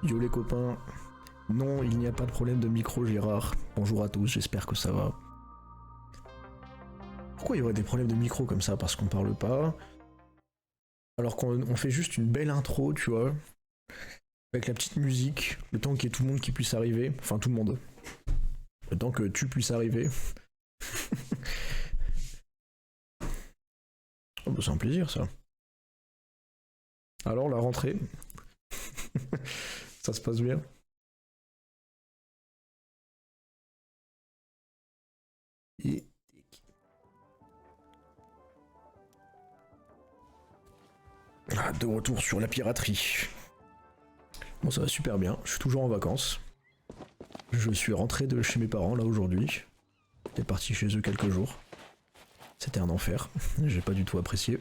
Yo les copains, non il n'y a pas de problème de micro Gérard. Bonjour à tous, j'espère que ça va. Pourquoi il y aurait des problèmes de micro comme ça? Parce qu'on parle pas. Alors qu'on fait juste une belle intro, tu vois. Avec la petite musique, le temps qu'il y ait tout le monde qui puisse arriver. Enfin tout le monde. Le temps que tu puisses arriver. Oh bah c'est un plaisir ça. Alors la rentrée. Ça se passe bien. Et... Ah, de retour sur la piraterie. Bon ça va super bien, je suis toujours en vacances. Je suis rentré de chez mes parents là aujourd'hui. J'étais parti chez eux quelques jours. C'était un enfer, j'ai pas du tout apprécié.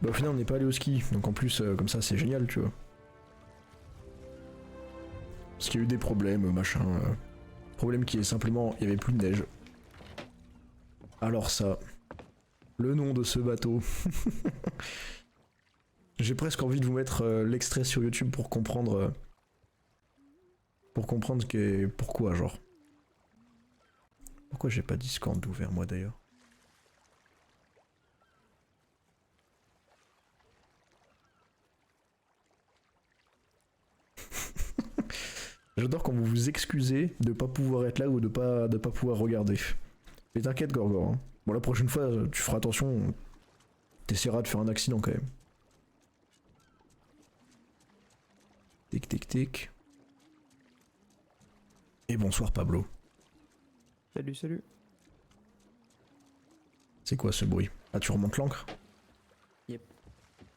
Bah au final on n'est pas allé au ski, donc en plus comme ça c'est génial tu vois. Parce qu'il y a eu des problèmes, machin. Problème qui est simplement, il y avait plus de neige. Alors ça, le nom de ce bateau. J'ai presque envie de vous mettre l'extrait sur YouTube pour comprendre pourquoi genre. Pourquoi j'ai pas Discord ouvert moi d'ailleurs? J'adore quand vous vous excusez de pas pouvoir être là ou de pas pouvoir regarder. Mais t'inquiète Gorgor. Hein. Bon la prochaine fois tu feras attention. T'essaieras de faire un accident quand même. Tic tic tic. Et bonsoir Pablo. Salut, salut. C'est quoi ce bruit? Ah tu remontes l'encre? Yep.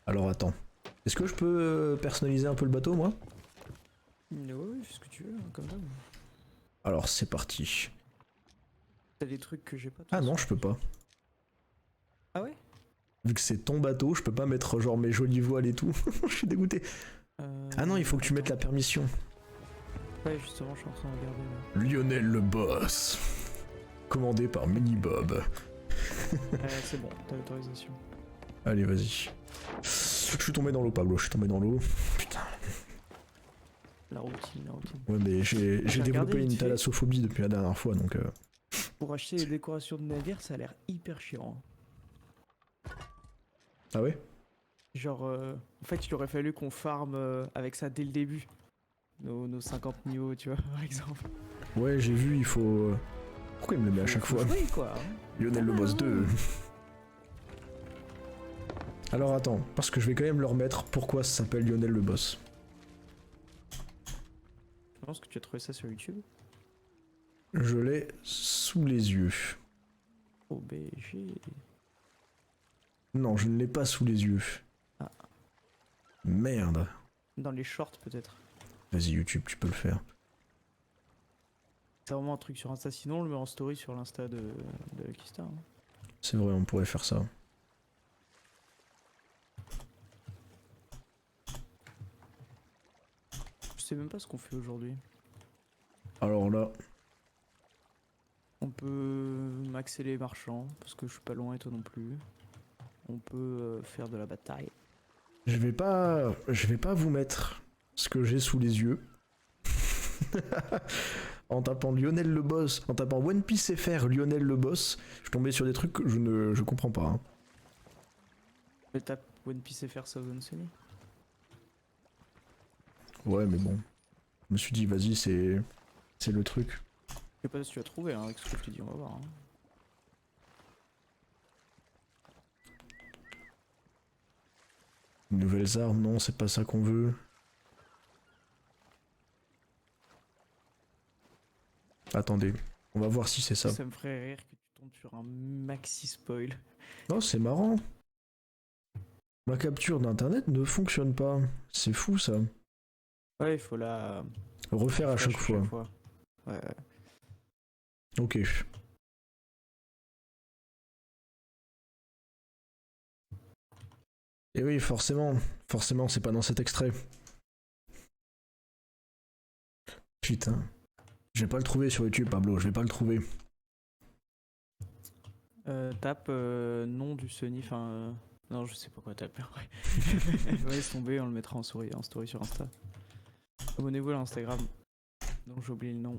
Alors attends. Est-ce que je peux personnaliser un peu le bateau moi? Oui, fais ce que tu veux, hein, comme ça. Alors c'est parti. T'as des trucs que j'ai pas. Ah non je peux pas. Ah ouais? Vu que c'est ton bateau, je peux pas mettre genre mes jolies voiles et tout. Je suis dégoûté. Ah non il faut que tu mettes la permission. Ouais justement je suis en train de regarder là. Lionel le boss. Commandé par Minibob. C'est bon, t'as l'autorisation. Allez vas-y. Je suis tombé dans l'eau Pablo, je suis tombé dans l'eau. Putain. La routine, la routine. Ouais mais j'ai développé une vite fait. thalassophobie depuis la dernière fois donc... Pour acheter les décorations de navire, ça a l'air hyper chiant. Ah ouais? Genre, en fait, il aurait fallu qu'on farm avec ça dès le début. Nos 50 niveaux, tu vois, par exemple. Ouais j'ai vu, il faut... Pourquoi il me le met à chaque fois? Jouer, quoi. Lionel le boss 2. Alors attends, parce que je vais quand même leur mettre pourquoi ça s'appelle Lionel le boss. Je pense que tu as trouvé ça sur YouTube. Je l'ai sous les yeux. OBG. Non, je ne l'ai pas sous les yeux. Ah. Merde. Dans les shorts, peut-être. Vas-y YouTube, tu peux le faire. C'est vraiment un truc sur Insta, sinon on le met en story sur l'Insta de Kista. Hein. C'est vrai, on pourrait faire ça. Je sais même pas ce qu'on fait aujourd'hui. Alors là... On peut maxer les marchands, parce que je suis pas loin et toi non plus. On peut faire de la bataille. Je vais pas vous mettre ce que j'ai sous les yeux. En tapant Lionel le boss, en tapant One Piece FR Lionel le boss, je tombais sur des trucs que je comprends pas. Hein. Mais tape One Piece FR Thousand Sunny. Ouais mais bon. Je me suis dit vas-y c'est le truc. Je sais pas si tu as trouvé hein, avec ce que je te dis, on va voir. Hein. Nouvelles armes, non, c'est pas ça qu'on veut. Attendez, on va voir si c'est ça. Ça me ferait rire que tu tombes sur un maxi spoil. Non, c'est marrant. Ma capture d'internet ne fonctionne pas. C'est fou ça. Ouais, il faut la Refaire à chaque fois. Ouais. Ok. Et oui, forcément, c'est pas dans cet extrait. Putain. Je vais pas le trouver sur YouTube, Pablo, je vais pas le trouver. Tape nom du Sunny, enfin Non, je sais pas quoi taper. Ouais. Ouais, laisse tomber, on le mettra en story sur Insta. Abonnez-vous à l'Instagram, dont j'ai oublié le nom.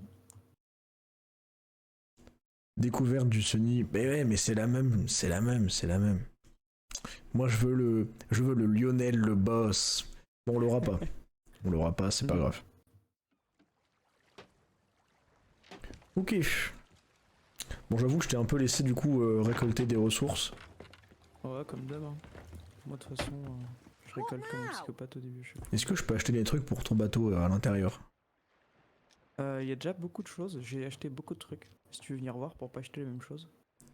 Découverte du Sony. Mais ouais, mais c'est la même, c'est la même, c'est la même. Moi, je veux le Lionel, le boss. Bon, on l'aura pas. On l'aura pas, c'est pas grave. Ok. Bon, j'avoue que je t'ai un peu laissé du coup récolter des ressources. Ouais, comme d'hab. Hein. Moi, de toute façon, je récolte comme un psychopathe au début. Est-ce que je peux acheter des trucs pour ton bateau à l'intérieur? Il y a déjà beaucoup de choses. J'ai acheté beaucoup de trucs. Si tu veux venir voir pour pas acheter les mêmes choses.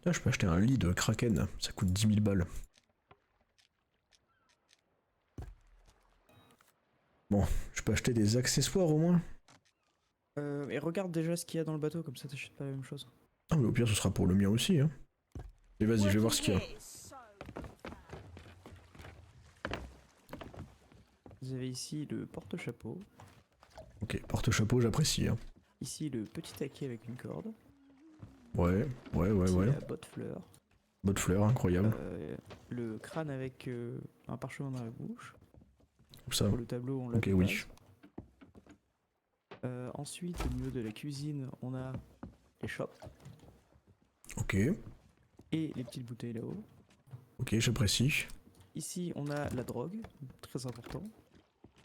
Là, je peux acheter un lit de Kraken. Ça coûte 10 000 balles. Bon, je peux acheter des accessoires au moins? Et regarde déjà ce qu'il y a dans le bateau, comme ça t'achètes pas la même chose. Ah, mais au pire, ce sera pour le mien aussi. Hein. Et vas-y, je vais voir ce qu'il y a. Vous avez ici le porte-chapeau. Ok, porte-chapeau, j'apprécie. Hein. Ici le petit taquet avec une corde. Ouais, Ici ouais. la botte fleur. Botte fleur, incroyable. Le crâne avec un parchemin dans la bouche. Comme ça. Pour le tableau, on l'a. Ok, oui. Ensuite, au niveau de la cuisine, on a les chopes. Ok, Et les petites bouteilles là-haut. ok, j'apprécie. Ici, on a la drogue, très important.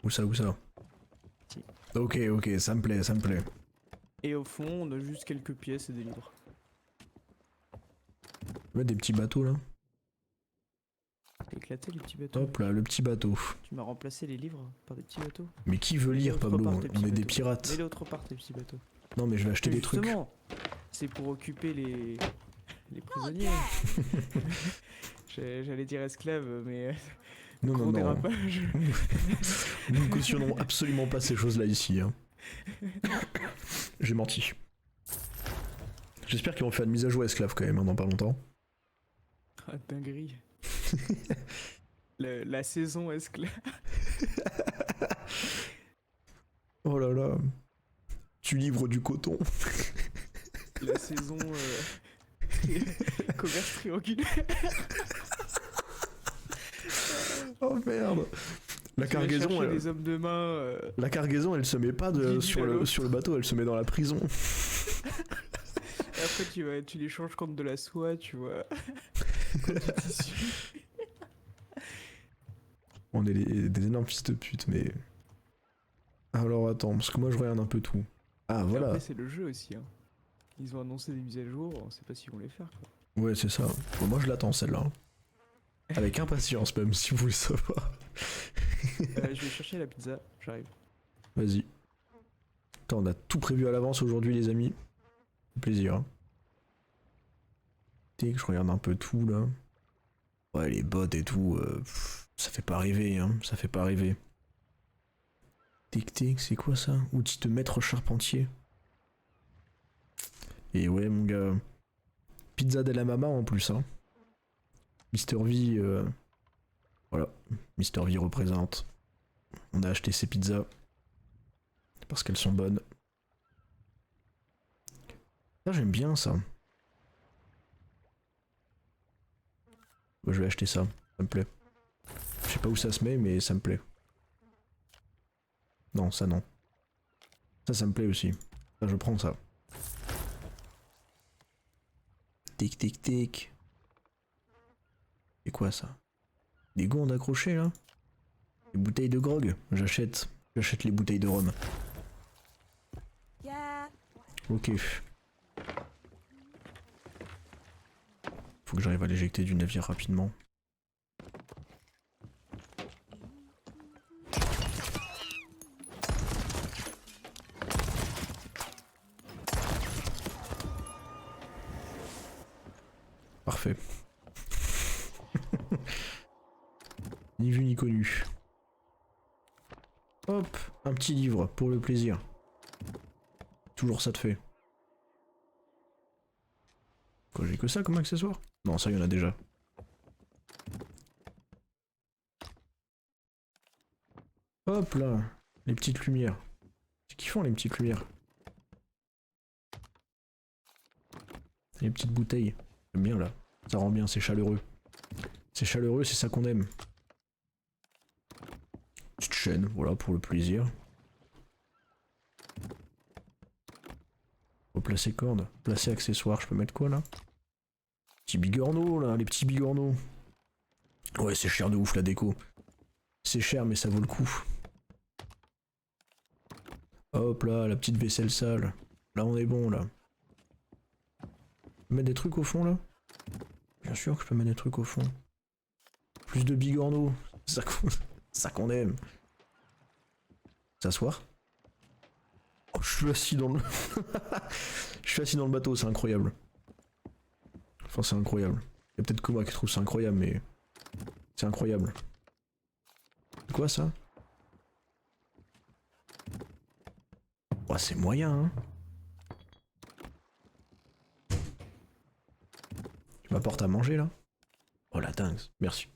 Où ça, où ça? Ici. Ok, ok, ça me plaît, ça me plaît. Et au fond, on a juste quelques pièces et des livres. Ouais, des petits bateaux là. T'as éclaté les petits bateaux. Hop là, le petit bateau. Tu m'as remplacé les livres par des petits bateaux. Mais qui veut lire, Pablo? On est des pirates. Mets-les autre part, tes petits bateaux. Non, mais je vais acheter des trucs. C'est pour occuper les prisonniers. J'allais dire esclaves, mais... Non, non, non. Dérapage. Nous ne cautionnons absolument pas ces choses-là ici. Hein. J'ai menti. J'espère qu'ils vont faire une mise à jour esclave quand même, hein, dans pas longtemps. Ah, dinguerie. La saison esclave. Oh là là. Tu livres du coton. La saison commerce triangulaire. Oh merde. La cargaison, les hommes de main. La cargaison, elle se met pas sur le bateau, elle se met dans la prison. Et après, tu les changes contre de la soie, tu vois. On est des énormes fils de pute, mais... Alors attends, parce que moi je regarde un peu tout. Ah voilà. Après, c'est le jeu aussi. Hein. Ils ont annoncé des mises à jour, on sait pas s'ils vont les faire. Quoi. Ouais, c'est ça. Bon, moi je l'attends celle-là. Avec impatience même, si vous voulez savoir. Je vais chercher la pizza, j'arrive. Vas-y. Attends, on a tout prévu à l'avance aujourd'hui les amis. Plaisir. Hein. Dès que je regarde un peu tout là. Ouais, les bots et tout, ça fait pas rêver, hein. Ça fait pas rêver. Tic-tic, c'est quoi ça? Outil de maître charpentier. Et ouais, mon gars. Pizza della Mama en plus, hein. Mister V, voilà. Mister V représente. On a acheté ces pizzas. Parce qu'elles sont bonnes. Ça, j'aime bien ça. Je vais acheter ça. Ça me plaît. Je sais pas où ça se met, mais ça me plaît. Non, ça non. Ça me plaît aussi. Ça, je prends ça. Tic tic tic. C'est quoi ça? Des gourdes accrochées là? Des bouteilles de grog? J'achète. J'achète les bouteilles de rhum. Ok. Faut que j'arrive à l'éjecter du navire rapidement. Parfait. Ni vu ni connu. Hop, un petit livre pour le plaisir. Toujours ça de fait. Quoi, j'ai que ça comme accessoire? Non, ça y en a déjà. Hop là, les petites lumières. C'est kiffant les petites lumières. Les petites bouteilles. J'aime bien là. Ça rend bien, c'est chaleureux. C'est chaleureux, c'est ça qu'on aime. Petite chaîne, voilà, pour le plaisir. Replacer corde, placer accessoires, je peux mettre quoi là? Petit bigorneau là, les petits bigorneaux. Ouais, c'est cher de ouf la déco. C'est cher mais ça vaut le coup. Hop là, la petite vaisselle sale. Là on est bon là. Je peux mettre des trucs au fond là? Bien sûr que je peux mettre des trucs au fond. Plus de bigorneaux, ça qu'on aime. S'asseoir? Oh, je suis assis dans le... je suis assis dans le bateau, c'est incroyable. Enfin c'est incroyable. Il y a peut-être que moi qui trouve ça incroyable mais... C'est incroyable. C'est quoi ça? Oh, c'est moyen hein. Tu m'apportes à manger là? Oh la dingue, merci.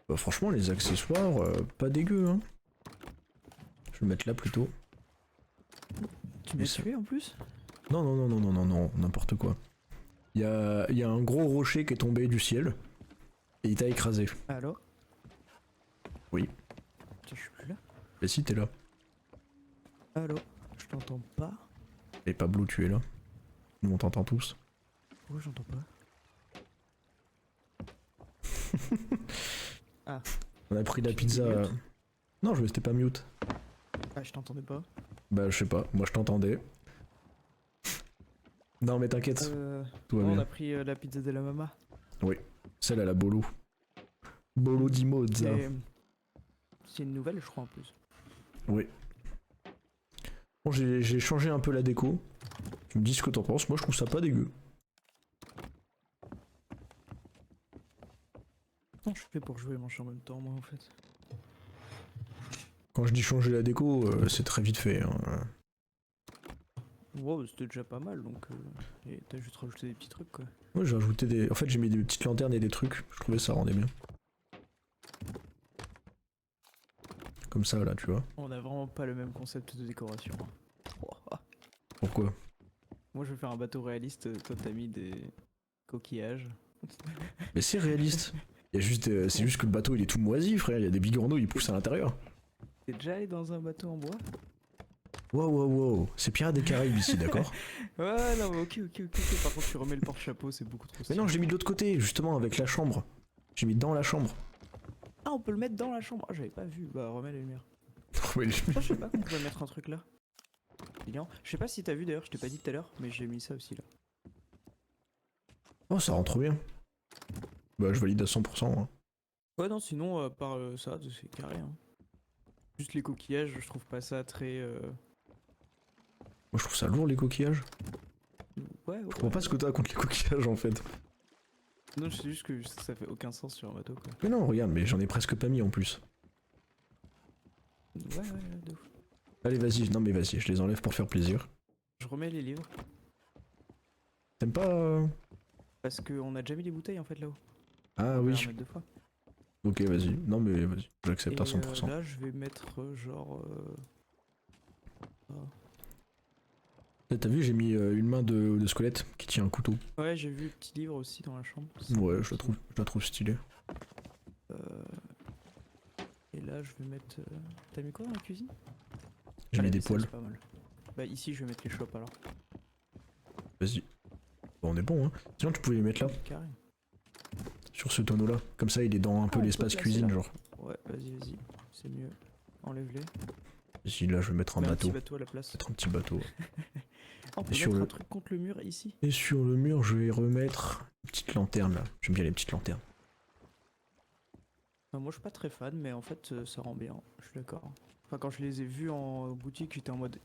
Bah, franchement les accessoires, pas dégueu hein. Je vais le mettre là plutôt. Tu m'as tué en plus? Non, non, non, non, non, non, non, n'importe quoi. Il y a un gros rocher qui est tombé du ciel. Et il t'a écrasé. Allô? Oui. Putain, je suis plus là. Mais si, t'es là. Allô? Je t'entends pas. Et Pablo, tu es là. Nous, on t'entend tous. Pourquoi j'entends pas? Ah. On a pris la pizza... mute Non, je restais pas mute. Ah, je t'entendais pas. Bah, je sais pas. Moi, je t'entendais. Non, mais t'inquiète. Tout va On bien. a pris la pizza de la mama. Oui. Celle à la Bolo. Bolo di Mozza. C'est une nouvelle, je crois, en plus. Oui. Bon, j'ai changé un peu la déco. Tu me dis ce que t'en penses. Moi, je trouve ça pas dégueu. Comment je fais pour jouer et manger en même temps, moi, en fait? Quand je dis changer la déco, c'est très vite fait. Hein. Wow, c'était déjà pas mal, donc... Et t'as juste rajouté des petits trucs, quoi. Moi, j'ai rajouté des... En fait, j'ai mis des petites lanternes et des trucs. Je trouvais ça rendait bien. Comme ça, là, tu vois. On a vraiment pas le même concept de décoration. Hein. Pourquoi? Moi, je veux faire un bateau réaliste, toi, t'as mis des coquillages. Mais c'est réaliste. Il y a juste, c'est juste que le bateau, il est tout moisi, frère. Il y a des bigorneaux, ils poussent à l'intérieur. T'es déjà allé dans un bateau en bois? Wow, wow, wow. C'est Pirates des Caraïbes ici, d'accord? Ouais, non, mais ok. Par contre, tu remets le porte-chapeau, c'est beaucoup trop Mais stylé. non, je l'ai mis de l'autre côté, justement, avec la chambre. J'ai mis dans la chambre. Ah, on peut le mettre dans la chambre. Ah, j'avais pas vu. Bah, remets les lumières. Ouais, Je sais pas qu'on pouvait mettre un truc là. Je sais pas si t'as vu d'ailleurs, je t'ai pas dit tout à l'heure, mais j'ai mis ça aussi là. Oh, ça rend trop bien. Bah, je valide à 100%. Hein. Ouais, non, sinon, par ça, c'est carré. Hein. Juste les coquillages, je trouve pas ça très. Moi, je trouve ça lourd, les coquillages. Ouais, Je comprends pas ce que t'as contre les coquillages, en fait. Non, c'est juste que ça fait aucun sens sur un bateau quoi. Mais non, regarde, mais j'en ai presque pas mis en plus. Ouais, de ouf. Allez, vas-y, non mais vas-y, je les enlève pour te faire plaisir. Je remets les livres. T'aimes pas Parce qu'on a déjà mis les bouteilles en fait là-haut. Ah On va oui. en mettre 2 fois. Ok, vas-y. Non mais vas-y, j'accepte à 100%. Là, je vais mettre genre. T'as vu, j'ai mis une main de squelette qui tient un couteau. Ouais, j'ai vu le petit livre aussi dans la chambre. Ouais, je la trouve stylée. Et là, je vais mettre. T'as mis quoi dans la cuisine? J'ai Ah, mis la des vaisselle, poils. c'est pas mal. Bah, ici, je vais mettre les chopes alors. Vas-y. Bon, on est bon, hein. Sinon, tu pouvais les mettre là, Carré. sur ce tonneau-là. Comme ça, il est dans un peu on peut l'espace placer cuisine, là. genre. Ouais, vas-y. C'est mieux. Enlève-les. Ici, là, je vais mettre un Mets un bateau. petit bateau à la place. Mettre un petit bateau. On peut Et sur mettre le- un truc contre le mur ici. Et sur le mur, je vais remettre une petite lanterne, là. J'aime bien les petites lanternes. Enfin, moi, je suis pas très fan, mais en fait, ça rend bien. Je suis d'accord. Enfin, quand je les ai vus en boutique, j'étais en mode.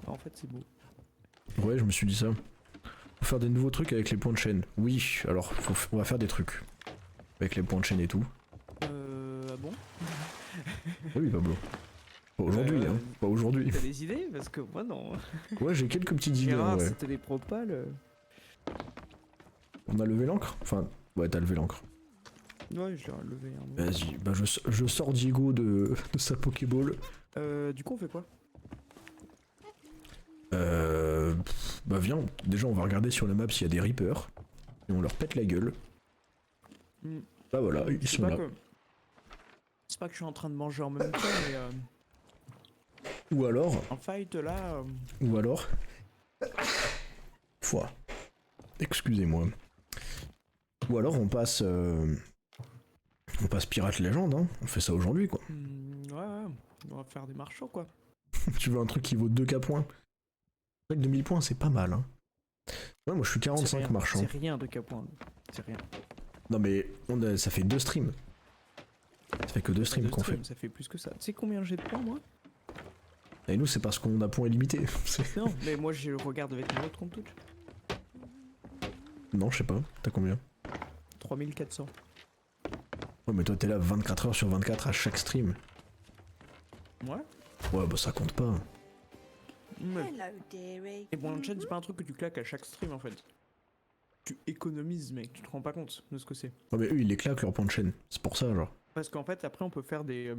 En fait, c'est beau. Ouais, je me suis dit ça. Faut faire des nouveaux trucs avec les points de chaîne. Oui, alors, on va faire des trucs. Avec les points de chaîne et tout. Ah bon? Oui, Pablo. Pas aujourd'hui, hein. Pas aujourd'hui. T'as des idées? Parce que moi, non. Ouais, j'ai quelques petites idées, en Gérard, vrai. c'était des propales. On a levé l'encre? Enfin, ouais, t'as levé l'encre. Ouais, je l'ai relevé. Hein, Vas-y, bah je sors Diego de sa Pokéball. Du coup, on fait quoi? Bah viens, déjà on va regarder sur la map s'il y a des Reapers. Et on leur pète la gueule. Hmm. Bah voilà, ils C'est sont pas là. c'est pas que je suis en train de manger en même temps, mais Ou alors, en fight là. ou alors... Foi. Excusez-moi. Ou alors on passe... On passe Pirate Légende, hein. On fait ça aujourd'hui, quoi. Ouais, on va faire des marchands quoi. Tu veux un truc qui vaut 2K points? C'est vrai que 2000 points, c'est pas mal, hein. Ouais, moi je suis 45 marchands. C'est rien de K-point. C'est rien. Non mais ça fait 2 streams. Ça fait que 2 streams qu'on fait. Ça fait plus que ça. Tu sais combien j'ai de points moi? Et nous c'est parce qu'on a points illimités. Non, mais moi je regarde avec mon autre compte Twitch. Non, je sais pas. T'as combien? 3400. Ouais, mais toi t'es là 24 heures sur 24 à chaque stream. Ouais. Ouais, bah ça compte pas. Mais... Hello, dearie. Et bon, le chat, c'est pas un truc que tu claques à chaque stream en fait. Tu économises, mec, tu te rends pas compte de ce que c'est. Ouais, mais eux ils les claquent leur point de chaîne. C'est pour ça, genre. Parce qu'en fait, après, on peut faire des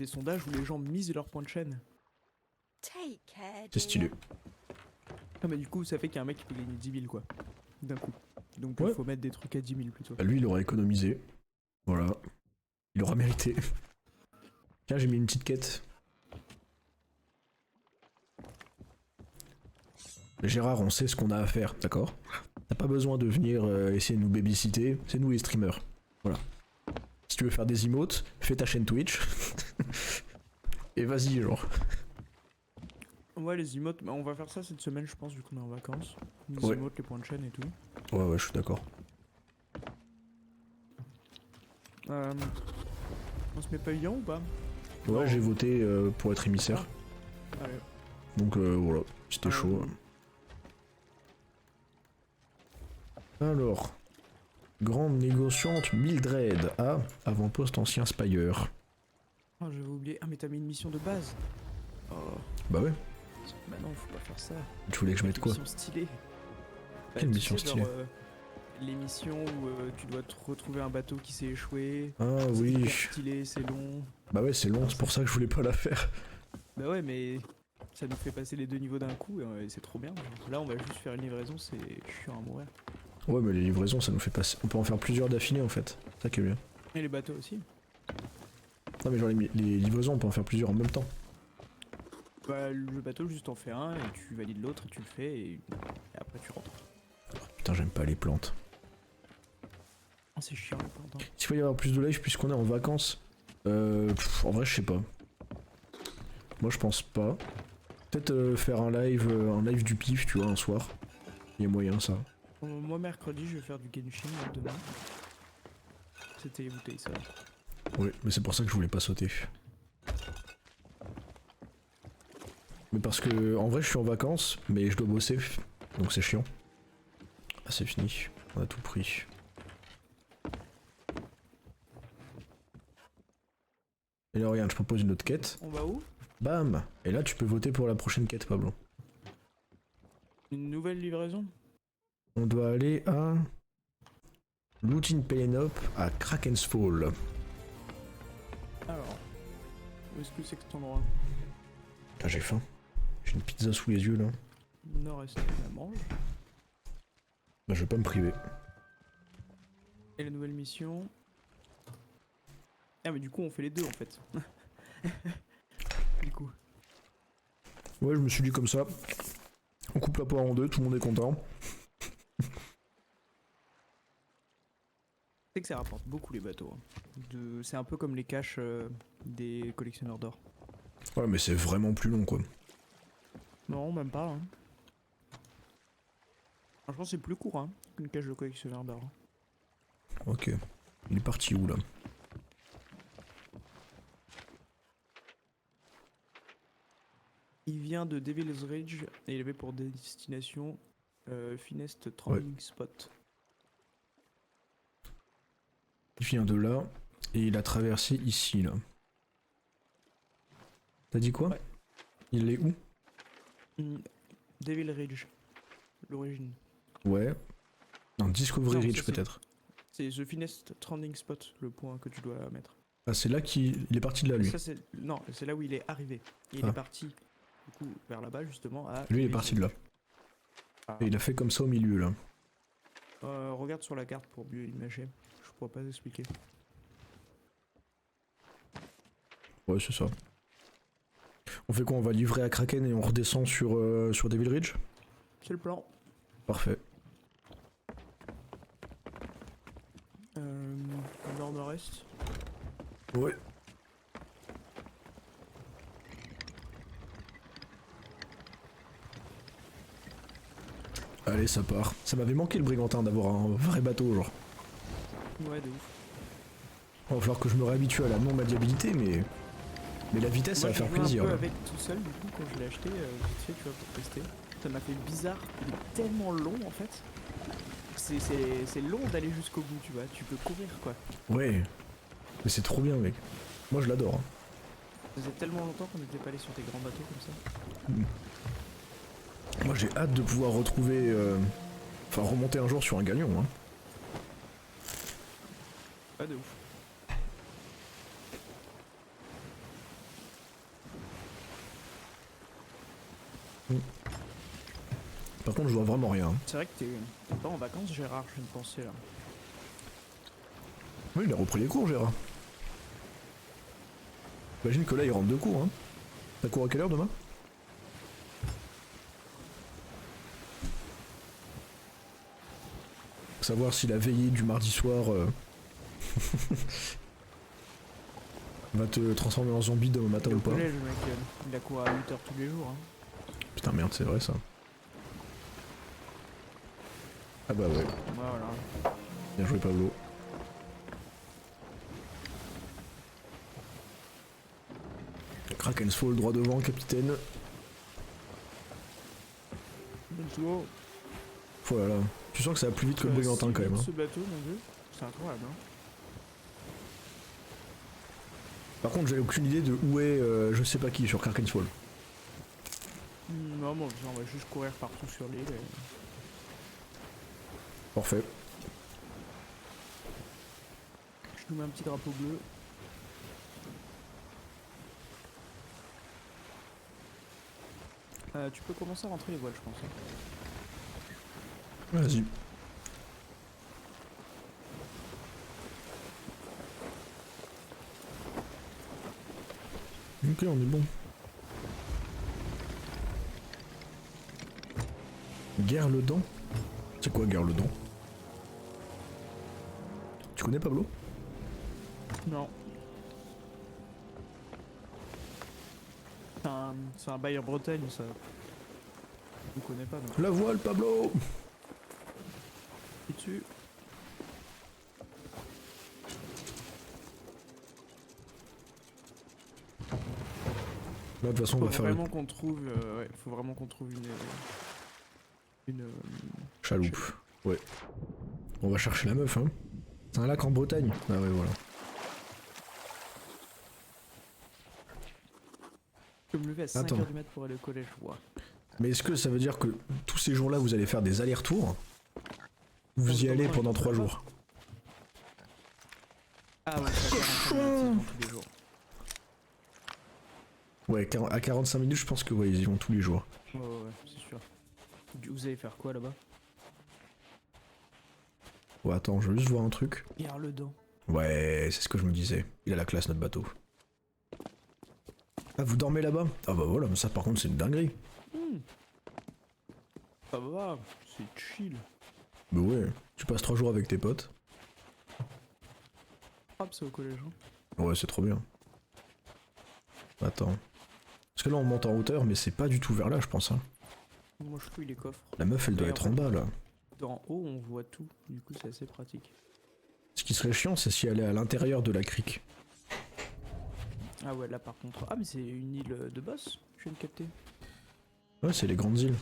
sondages où les gens misent leur point de chaîne. Take care, C'est stylé. Ah, mais du coup, ça fait qu'il y a un mec qui peut gagner 10 000 quoi. D'un coup. Donc, Ouais. il faut mettre des trucs à 10 000 plutôt. Bah, lui il aura économisé. Voilà. Il aura mérité. Tiens, j'ai mis une petite quête. Gérard, on sait ce qu'on a à faire, d'accord? T'as pas besoin de venir essayer de nous babysitter, c'est nous les streamers. Voilà. Si tu veux faire des emotes, fais ta chaîne Twitch. Et vas-y, genre. Ouais, les emotes, bah, on va faire ça cette semaine, je pense, vu qu'on est en vacances. Les Ouais. emotes, les points de chaîne et tout. Ouais, je suis d'accord. On se met pavillon ou pas? Ouais, Non. j'ai voté pour être émissaire. Allez. Donc voilà, c'était chaud. Alors, grande négociante Mildred à avant-poste ancien Spire. Oh, j'avais oublié. Ah, mais t'as mis une mission de base. Oh, Bah ouais, bah non, faut pas faire ça. tu voulais que je mette quoi? Mission stylée. Quelle tu mission sais, stylée? genre, les missions où tu dois te retrouver un bateau qui s'est échoué. Ah C'est oui, hyper stylé, c'est long. bah ouais, c'est long, c'est pour ça que je voulais pas la faire. Bah ouais, mais ça nous fait passer les deux niveaux d'un coup et c'est trop bien. Là, on va juste faire une livraison, c'est chiant à mourir. Ouais, mais les livraisons, ça nous fait passer. On peut en faire plusieurs d'affilée en fait. C'est ça qui est bien. Et les bateaux aussi. Non, mais genre les livraisons, on peut en faire plusieurs en même temps. Bah, le bateau, juste en fait un et tu valides l'autre, tu le fais et après tu rentres. Putain, j'aime pas les plantes. Oh, c'est chiant les plantes, hein. S'il faut y avoir plus de live puisqu'on est en vacances, en vrai, je sais pas. Moi, je pense pas. Peut-être faire un live du pif, tu vois, un soir. Il y a moyen, ça. Moi, mercredi, je vais faire du Genshin demain. C'était les bouteilles, ça. Oui, mais c'est pour ça que je voulais pas sauter. Mais parce que, en vrai, je suis en vacances, mais je dois bosser, donc c'est chiant. Ah, c'est fini. On a tout pris. Et là, regarde, je propose une autre quête. On va où? Bam! Et là, tu peux voter pour la prochaine quête, Pablo. Une nouvelle livraison? On doit aller à... Looting Pelenop à Kraken's Fall. Alors, où est-ce que c'est que cet endroit? Ah, j'ai faim. J'ai une pizza sous les yeux, là. Nord-est, on la mange. Bah, je vais pas me priver. Et la nouvelle mission? Ah, mais du coup, on fait les deux en fait. Du coup. Ouais, je me suis dit comme ça. On coupe la poire en deux, tout le monde est content. C'est que ça rapporte beaucoup les bateaux, hein. C'est un peu comme les caches des collectionneurs d'or. Ouais, mais c'est vraiment plus long, quoi. Non, même pas, hein. Franchement, c'est plus court, hein, qu'une cache de collectionneur d'or. Ok. Il est parti où, là? Il vient de Devil's Ridge et il avait pour destination Finest Trolling Spot. Il vient de là, et il a traversé ici, là. T'as dit quoi? Ouais. Il est où? Devil Ridge, l'origine. Ouais. Non, Discovery Non, Ridge, ça, c'est- peut-être. C'est The Finest Trending Spot, le point que tu dois mettre. Ah, c'est là qu'il est parti de là, lui. Ça, non, c'est là où il est arrivé. Et il Ah. est parti, du coup, vers là-bas, justement. À Lui, il est Devil's parti de là. Ridge. Et il a fait comme ça au milieu là. Regarde sur la carte pour mieux imager. Je pourrais pas expliquer. Ouais, c'est ça. On fait quoi? On va livrer à Kraken et on redescend sur Devil Ridge? C'est le plan. Parfait. Nord-nord-est. Ouais. Allez, ça part. Ça m'avait manqué le Brigantin d'avoir un vrai bateau, genre. Ouais, de ouf. Il va falloir que je me réhabitue à la non-maniabilité, mais la vitesse, ça Moi, va faire j'ai joué plaisir. un peu Là. avec tout seul, du coup, quand je l'ai acheté, vite fait, tu vois, pour tester. Ça m'a fait bizarre. Il est tellement long, en fait. C'est long d'aller jusqu'au bout, tu vois. Tu peux courir, quoi. Ouais. Mais c'est trop bien, mec. Moi, je l'adore. Hein. Ça faisait tellement longtemps qu'on n'était pas allé sur des grands bateaux comme ça. Moi, j'ai hâte de pouvoir retrouver... Enfin, remonter un jour sur un galion. Hein. Pas de ouf. Par contre, je vois vraiment rien. Hein. C'est vrai que t'es pas en vacances, Gérard, je viens de penser, là. Oui, il a repris les cours, Gérard. Imagine que là, il rentre de cours. Hein. T'as cours à quelle heure demain? Savoir si la veillée du mardi soir va te transformer en zombie demain matin ou Au pas. collège, le mec, il a cours à 8h tous les jours. Hein. Putain, merde, c'est vrai ça. Ah bah ouais, Voilà. bien joué Pablo. Kraken's Fall, droit devant, capitaine. Let's go. Oh là là, tu sens que ça va plus vite que le Brigantin quand même. Hein. Ce bateau, mon dieu, c'est incroyable. Hein. Par contre, j'avais aucune idée de où est je sais pas qui sur Kraken's Fall. Non, bon, on va juste courir partout sur l'île. Et... Parfait. Je nous mets un petit drapeau bleu. Tu peux commencer à rentrer les voiles, je pense. Hein. Vas-y. Ok, on est bon. Guerre-le-Dent? C'est quoi Guerre-le-Dent? Tu connais Pablo? Non. C'est un bail en Bretagne, ça. Je ne connais pas, donc. La voile, Pablo! Et dessus. Là, de toute façon, on Faut va faire vraiment qu'on trouve, ouais, faut vraiment qu'on trouve une chaloupe. Ouais. On va chercher la meuf, hein. C'est un lac en Bretagne. Ah ouais, voilà. Je peux me lever à 5h Attends. du mat pour aller au collège, ouais. Mais est-ce que ça veut dire que tous ces jours-là, vous allez faire des allers-retours? Vous y allez pendant 3 jours? Ah ouais, ça va 45 minutes, tous les jours. Ouais, à 45 minutes, je pense que ouais, ils y vont tous les jours. Ouais, c'est sûr. Vous allez faire quoi là-bas? Ouais, attends, je veux juste voir un truc. Guerre le dent. Ouais, c'est ce que je me disais. Il a la classe, notre bateau. Ah, vous dormez là-bas? Ah bah voilà, mais ça par contre, c'est une dinguerie. Ça va, c'est chill. Bah ouais, tu passes 3 jours avec tes potes. Hop, c'est au collège. Hein. Ouais, c'est trop bien. Attends. Parce que là, on monte en hauteur, mais c'est pas du tout vers là, je pense. Hein. Moi, je fouille les coffres. La meuf, elle doit Et être en en fait- bas, là. D'en haut, on voit tout. Du coup, c'est assez pratique. Ce qui serait chiant, c'est si elle est à l'intérieur de la crique. Ah ouais, là par contre. Ah, mais c'est une île de boss, je viens de capter. Ouais, c'est les grandes îles.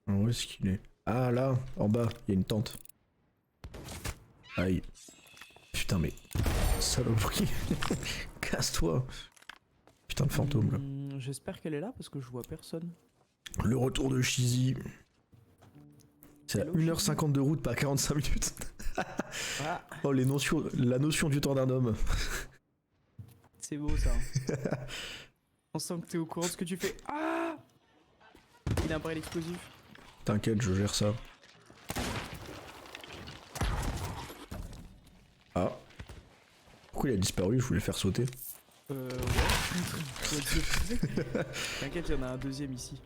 Ah, où est-ce qu'il est? Ah, là, en bas, il y a une tente. Aïe. Putain, mais... Saloperie. Casse-toi. Putain de fantôme, là. J'espère qu'elle est là parce que je vois personne. Le retour de Shizy. C'est à Hello, 1h50 de route, pas 45 minutes. Ah, Oh, la notion du temps d'un homme. c'est beau ça. On sent que t'es au courant de ce que tu fais. Ah! il a un baril explosif. T'inquiète, je gère ça. Ah. Pourquoi il a disparu? Je voulais le faire sauter. Ouais. T'inquiète, il y en a un deuxième ici.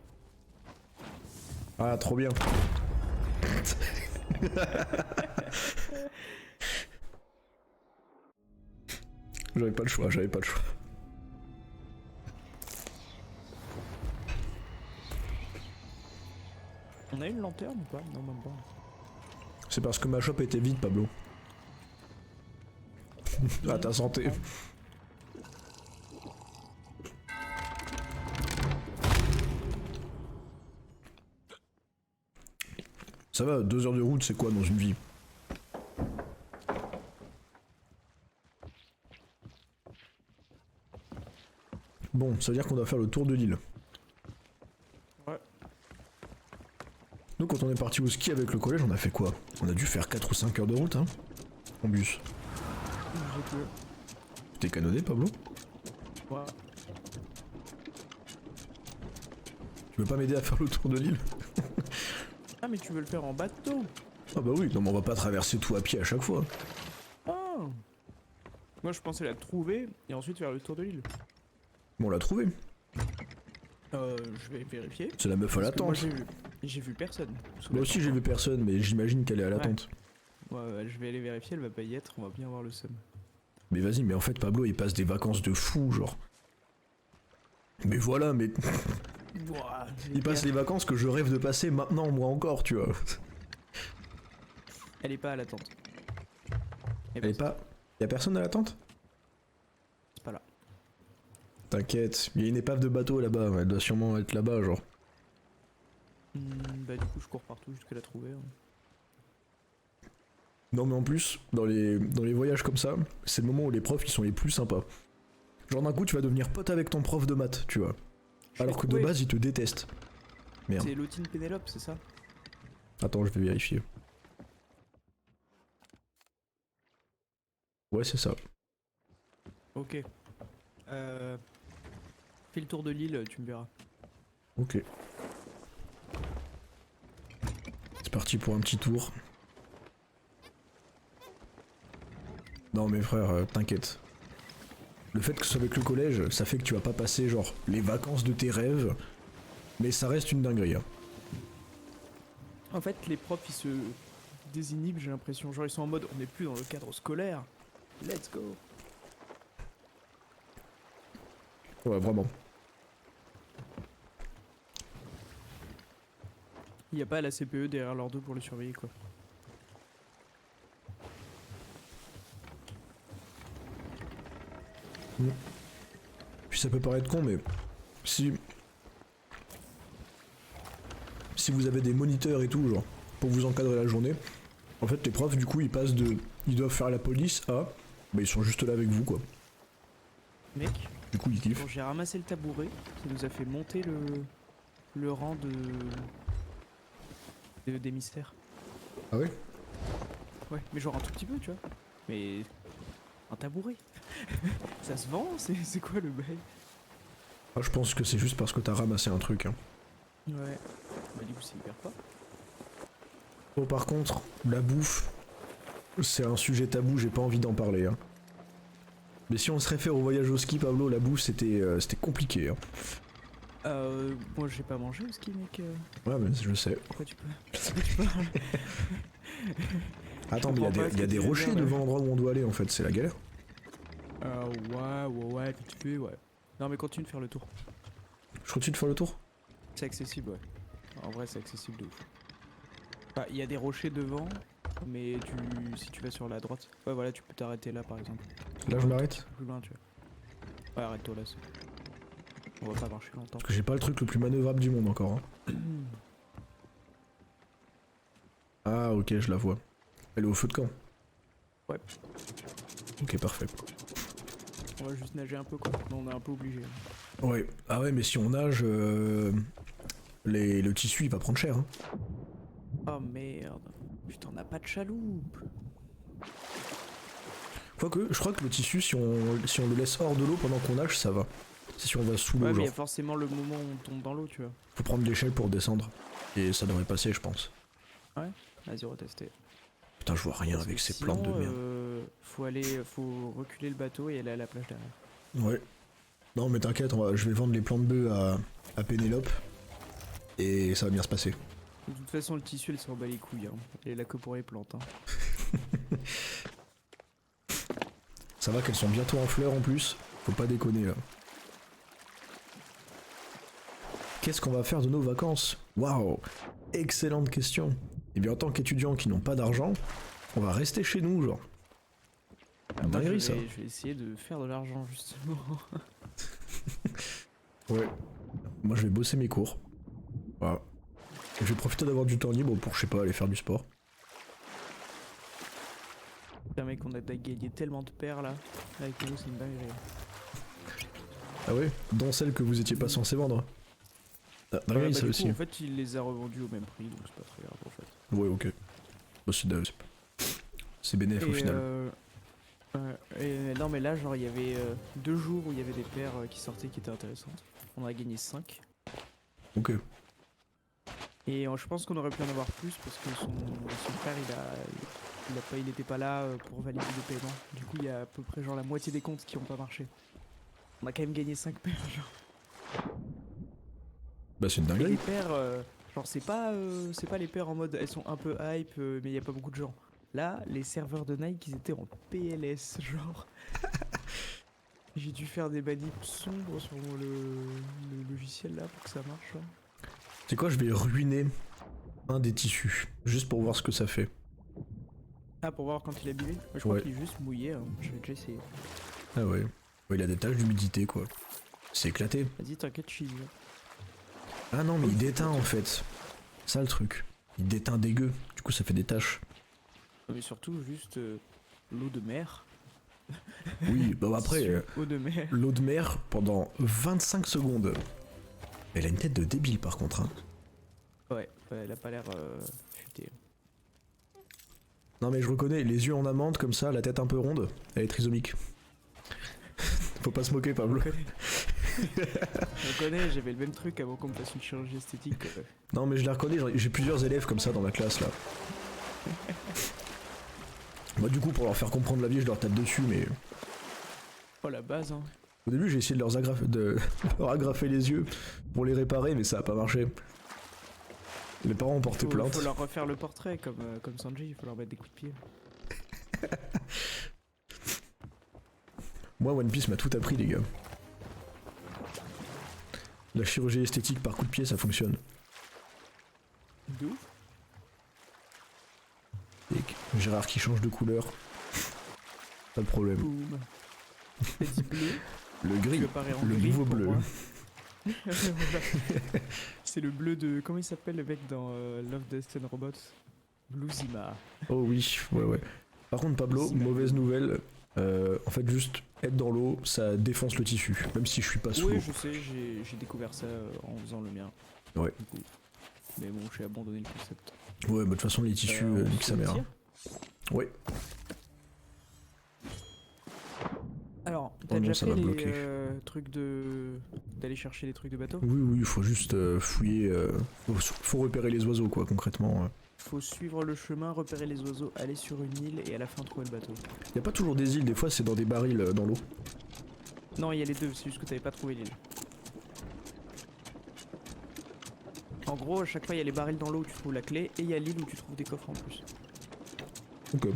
Ah, trop bien. J'avais pas le choix, j'avais pas le choix. On a une lanterne ou pas? Non, même pas. C'est parce que ma shop était vide, Pablo. À ta santé. Ça va, 2 heures de route, c'est quoi dans une vie? Bon, ça veut dire qu'on doit faire le tour de l'île. Ouais. Nous, quand on est parti au ski avec le collège, on a fait quoi? On a dû faire 4 ou 5 heures de route, hein? En bus. J'ai tué. T'es canonné, Pablo? Ouais. Tu veux pas m'aider à faire le tour de l'île? Ah, mais tu veux le faire en bateau? Ah bah oui, non mais on va pas traverser tout à pied à chaque fois. Ah. Moi, je pensais la trouver et ensuite faire le tour de l'île. Bon, on l'a trouvé. Je vais vérifier. C'est la meuf à la Parce que moi, tente. j'ai vu personne. sous Moi la aussi tente. j'ai vu personne, mais j'imagine qu'elle est à la Ouais. tente. Ouais, je vais aller vérifier, elle va pas y être, on va bien avoir le seum. Mais vas-y, mais en fait Pablo il passe des vacances de fou, genre. Mais voilà, mais Ouah, il passe les vacances que je rêve de passer maintenant, moi encore, tu vois. Elle est pas à la tente. Elle est pas... Y'a personne à la tente? C'est pas là. T'inquiète, il y a une épave de bateau là-bas, elle doit sûrement être là-bas, genre. Bah du coup je cours partout jusqu'à la trouver. Hein. Non mais en plus, dans les voyages comme ça, c'est le moment où les profs ils sont les plus sympas. Genre d'un coup tu vas devenir pote avec ton prof de maths, tu vois. Je Alors l'ai que de trouvé. base il te déteste. Merde. C'est Lotine Pénélope, c'est ça? Attends, je vais vérifier. Ouais, c'est ça. Ok. Fais le tour de l'île, tu me verras. Ok. C'est parti pour un petit tour. Non mais frère, t'inquiète. Le fait que ce soit avec le collège, ça fait que tu vas pas passer genre les vacances de tes rêves, mais ça reste une dinguerie. Hein. En fait, les profs ils se désinhibent, j'ai l'impression. Genre ils sont en mode on n'est plus dans le cadre scolaire. Let's go. Ouais, vraiment. Il y a pas la CPE derrière leurs deux pour les surveiller quoi. Puis ça peut paraître con, mais si vous avez des moniteurs et tout, genre, pour vous encadrer la journée, en fait les profs du coup ils passent de ils doivent faire la police à bah ils sont juste là avec vous quoi. Mec, Du coup ils kiffent. quand j'ai ramassé le tabouret, ça nous a fait monter le rang d'émissaires. Ah ouais? Ouais, mais genre un tout petit peu, tu vois. Mais un tabouret. Ça se vend, c'est quoi le bail? Ah, je pense que c'est juste parce que t'as ramassé un truc. Hein. Ouais. Bah du coup c'est hyper pas. Bon par contre, la bouffe, c'est un sujet tabou, j'ai pas envie d'en parler. Hein. Mais si on se réfère au voyage au ski, Pablo, la bouffe c'était compliqué. Hein. Moi j'ai pas mangé au ski mec. Ouais mais je sais. Pourquoi tu parles? Attends, mais comprends il pas y a ce que des tu veux rochers dire, là. devant l'endroit où on doit aller en fait, c'est la galère. Ouais, vite fait, ouais. Non mais continue de faire le tour. Je continue de faire le tour? C'est accessible, ouais. En vrai c'est accessible de ouf. Bah il y a des rochers devant, mais si tu vas sur la droite, ouais voilà tu peux t'arrêter là par exemple. Là je m'arrête? Plus loin tu vois. Ouais arrête-toi là. On va pas marcher longtemps. Parce que j'ai pas le truc le plus manœuvrable du monde encore. Hein. Ah ok, je la vois. Elle est au feu de camp. Ouais. Ok, parfait. On va juste nager un peu quoi. Non, on est un peu obligé. Ouais. Ah ouais, mais si on nage, le tissu il va prendre cher. Hein. Oh merde. Putain, on n'a pas de chaloupe. Quoique, je crois que le tissu, si on le laisse hors de l'eau pendant qu'on nage, ça va. C'est si on va sous l'eau, Ouais, mais il y genre. a forcément le moment où on tombe dans l'eau, tu vois. Faut prendre l'échelle pour descendre. Et ça devrait passer, je pense. Vas-y, retester. Putain, je vois rien Parce avec que ces sinon, plantes de merde. faut reculer le bateau et aller à la plage derrière. Ouais. Non, mais t'inquiète, je vais vendre les plantes bœufs à Pénélope. Et ça va bien se passer. De toute façon, le tissu, elle s'en bat les couilles. Hein. Elle est là que pour les plantes. Hein. Ça va qu'elles sont bientôt en fleurs en plus. Faut pas déconner là. Qu'est-ce qu'on va faire de nos vacances? Waouh! Excellente question. Eh bien, en tant qu'étudiants qui n'ont pas d'argent, on va rester chez nous, genre. Moi, Dinguerie, je ça. vais essayer de faire de l'argent, justement. Ouais. Moi, je vais bosser mes cours. Voilà. Et je vais profiter d'avoir du temps libre pour, je sais pas, aller faire du sport. Putain, mec, on a gagné tellement de paires là. Avec nous, c'est une dinguerie. Ah ouais? Dont celle que vous étiez pas censé vendre. Ah, dinguerie, Bah, ça du aussi. coup, en fait, il les a revendus au même prix, donc c'est pas très grave en fait. Ouais, ok. Bah, c'est bénéf au final. Non, mais là, genre, il y avait 2 jours où il y avait des paires qui sortaient qui étaient intéressantes. On a gagné 5. Ok. Et je pense qu'on aurait pu en avoir plus parce que son frère, il était pas là pour valider le paiement. Du coup, il y a à peu près genre la moitié des comptes qui ont pas marché. On a quand même gagné 5 paires, genre. Bah, c'est une Et les dinguerie. paires, genre, c'est pas les paires en mode elles sont un peu hype, mais il y a pas beaucoup de gens. Là, les serveurs de Nike, ils étaient en PLS, genre. J'ai dû faire des manips sombres sur le logiciel là pour que ça marche. Là. C'est quoi, je vais ruiner un des tissus, juste pour voir ce que ça fait. Ah, pour voir quand il est abîmé. Moi, je crois Ouais. qu'il est juste mouillé. Hein. Je vais déjà essayer. Ah ouais. Ouais, il a des taches d'humidité, quoi. C'est éclaté. Vas-y, t'inquiète, je suis. Ah non, mais il déteint en fait. Ça le truc. Il déteint dégueu. Du coup, ça fait des taches. Mais surtout, juste l'eau de mer. Oui, bah après, Eau de mer. l'eau de mer pendant 25 secondes. Elle a une tête de débile par contre. Hein. Ouais, elle a pas l'air futée. Non, mais je reconnais, les yeux en amande comme ça, la tête un peu ronde, elle est trisomique. Faut pas se moquer, Pablo. Je connais, j'avais le même truc avant qu'on me fasse une chirurgie esthétique. Non, mais je la reconnais, j'ai plusieurs élèves comme ça dans ma classe là. Moi, du coup, pour leur faire comprendre la vie, je leur tape dessus, mais. Oh, la base, hein. Au début, j'ai essayé de leur agrafer les yeux pour les réparer, mais ça a pas marché. Les parents ont porté plainte. Faut leur refaire le portrait comme Sanji, il faut leur mettre des coups de pied. Moi, One Piece m'a tout appris, les gars. La chirurgie esthétique par coup de pied, ça fonctionne. D'où? Et Gérard qui change de couleur. Pas de problème. Boum. Petit bleu. Le gris, Tu apparais en le gris nouveau pour bleu. moi. Voilà. C'est le bleu de. Comment il s'appelle le mec dans Love, Death and Robots? Blue Zima. Oh oui, ouais. Par contre, Pablo, Si, bah, mauvaise nouvelle. En fait, juste être dans l'eau, ça défonce le tissu. Même si je suis pas sous Oui, l'eau. je sais, j'ai découvert ça en faisant le mien. Ouais. Du coup. Mais bon, j'ai abandonné le concept. Ouais, bah de toute façon, les tissus, On nique se sa mère. tire. Ouais. Alors, Oh t'as non, déjà ça fait va les bloquer. trucs d'aller chercher les trucs de bateau? Oui, il faut juste fouiller. Faut repérer les oiseaux, quoi, concrètement. Faut suivre le chemin, repérer les oiseaux, aller sur une île et à la fin trouver le bateau. Y a pas toujours des îles, des fois c'est dans des barils dans l'eau. Non, il y a les deux, c'est juste que t'avais pas trouvé l'île. En gros, à chaque fois, il y a les barils dans l'eau où tu trouves la clé et il y a l'île où tu trouves des coffres en plus. Ok.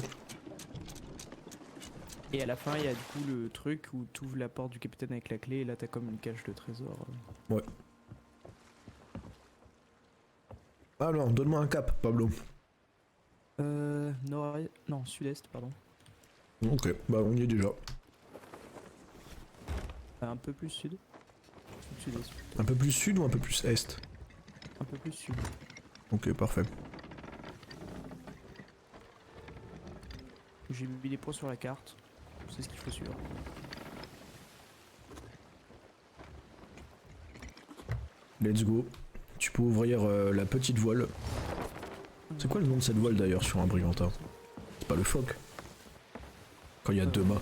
Et à la fin, il y a du coup le truc où tu ouvres la porte du capitaine avec la clé et là t'as comme une cache de trésor. Ouais. Ah non, donne-moi un cap, Pablo. Nord... Non, sud-est, pardon. Ok, bah on y est déjà. Un peu plus sud. Sud-est. Un peu plus sud ou un peu plus est? Un peu plus sud. Ok, parfait. J'ai mis les points sur la carte. C'est ce qu'il faut suivre. Let's go. Tu peux ouvrir la petite voile. C'est quoi le nom de cette voile d'ailleurs sur un brillantin? C'est pas le phoque? Quand il y a deux mâts.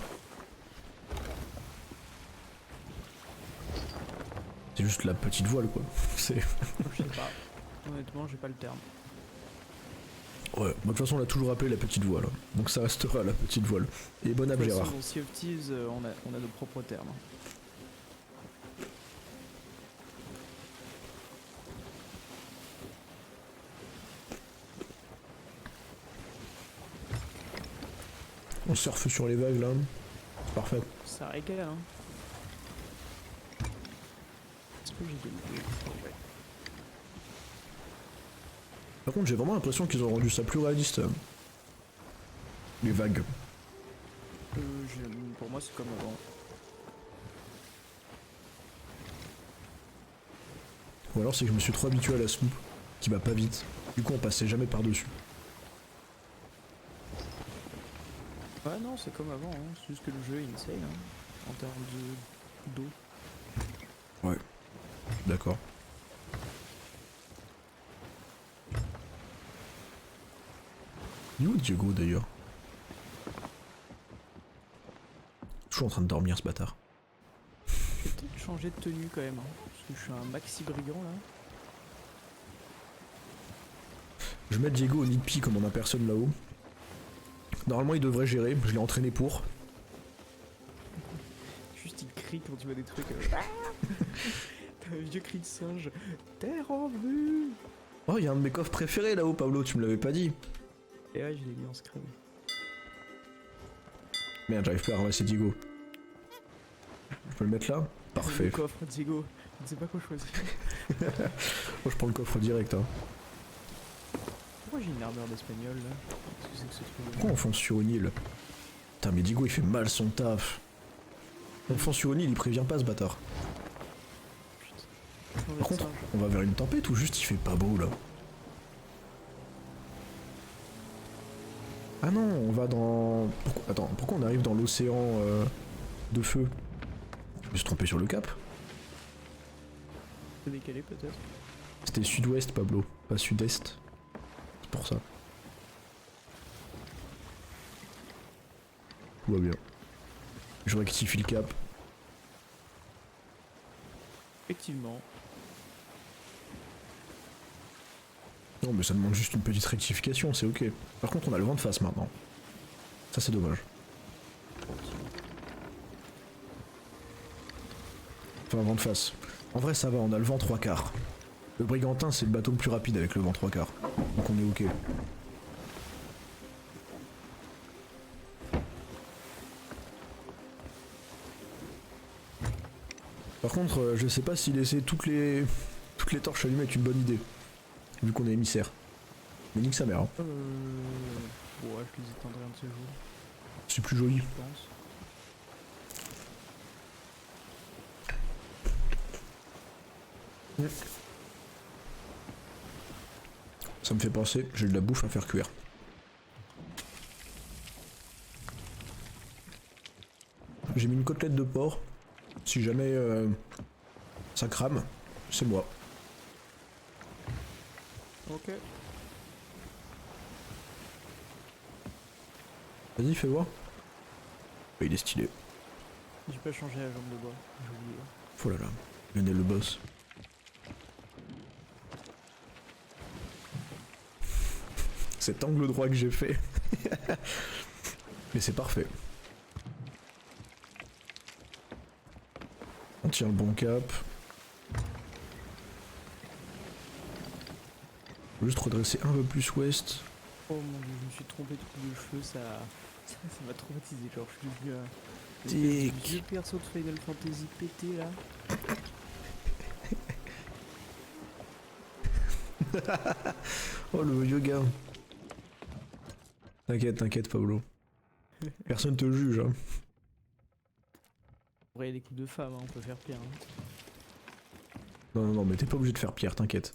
C'est juste la petite voile quoi. C'est... Je sais pas. Honnêtement, j'ai pas le terme. Ouais, de toute façon on l'a toujours appelé la petite voile. Donc ça restera la petite voile. Et bon app De toute Gérard. façon, dans Sea of Thieves, on a nos propres termes. On surfe sur les vagues là. Parfait. Ça régale, hein. Est-ce que j'ai de l'eau? Ouais. Par contre j'ai vraiment l'impression qu'ils ont rendu ça plus réaliste. Les vagues. Pour moi, c'est comme avant. Ou alors c'est que je me suis trop habitué à la soupe, qui va pas vite. Du coup on passait jamais par dessus. Ouais, non, c'est comme avant, hein. C'est juste que le jeu est insane, hein, en termes d'eau. Ouais. D'accord. Il est où Diego d'ailleurs? Toujours en train de dormir ce bâtard. Je vais peut-être changer de tenue quand même, hein, parce que je suis un maxi brigand là. Je vais mettre Diego au nid de pie comme on a personne là-haut. Normalement il devrait gérer, je l'ai entraîné pour. Juste il crie quand tu vois des trucs. T'as un vieux cri de singe. Terre en vue. Oh, il y a un de mes coffres préférés là-haut, Pablo, tu me l'avais pas dit. Et ouais, je l'ai mis en screen. Merde, j'arrive plus à ramasser Diego. Je peux le mettre là? Parfait. Le coffre, Diego. Je ne sais pas quoi choisir. Moi je prends le coffre direct. Hein. Pourquoi j'ai une armure d'espagnol là? Qu'est-ce que c'est que ce truc? Pourquoi on fonce sur une île? Putain, mais Diego il fait mal son taf. On fonce sur une île, il prévient pas ce bâtard. Par contre, on va vers une tempête ou juste il fait pas beau là? Ah non, on va dans... Attends, pourquoi on arrive dans l'océan de feu? Je me suis trompé sur le cap? C'est décalé peut-être? C'était sud-ouest, Pablo, pas sud-est. C'est pour ça. Tout va bien. Je rectifie le cap. Effectivement. Non mais ça demande juste une petite rectification, c'est ok. Par contre on a le vent de face maintenant. Ça c'est dommage. Enfin vent de face. En vrai ça va, on a le vent 3/4. Le Brigantin c'est le bateau le plus rapide avec le vent 3/4. Donc on est ok. Par contre je sais pas si laisser toutes les torches allumées est une bonne idée. Vu qu'on est émissaire. Mais nique sa mère. Hein. Ouais, je les éteindrai un de ces jours, C'est plus joli. je pense. Ça me fait penser, j'ai de la bouffe à faire cuire. J'ai mis une côtelette de porc. Si jamais ça crame, c'est moi. Ok. Vas-y, fais voir. Il est stylé. J'ai pas changé la jambe de bois, j'ai oublié. Oh là là, Lionel le boss. Cet angle droit que j'ai fait. Mais c'est parfait. On tient le bon cap. Juste redresser un peu plus ouest. Oh mon dieu, je me suis trompé de coupe de cheveux, ça m'a traumatisé, genre je suis devenu un Tic. vieux perso de Final Fantasy pété là. Oh le yoga. T'inquiète, t'inquiète Pablo. Personne te juge hein. En vrai, les coups de femme, hein, on peut faire pire. Hein. Non, mais t'es pas obligé de faire Pierre, t'inquiète.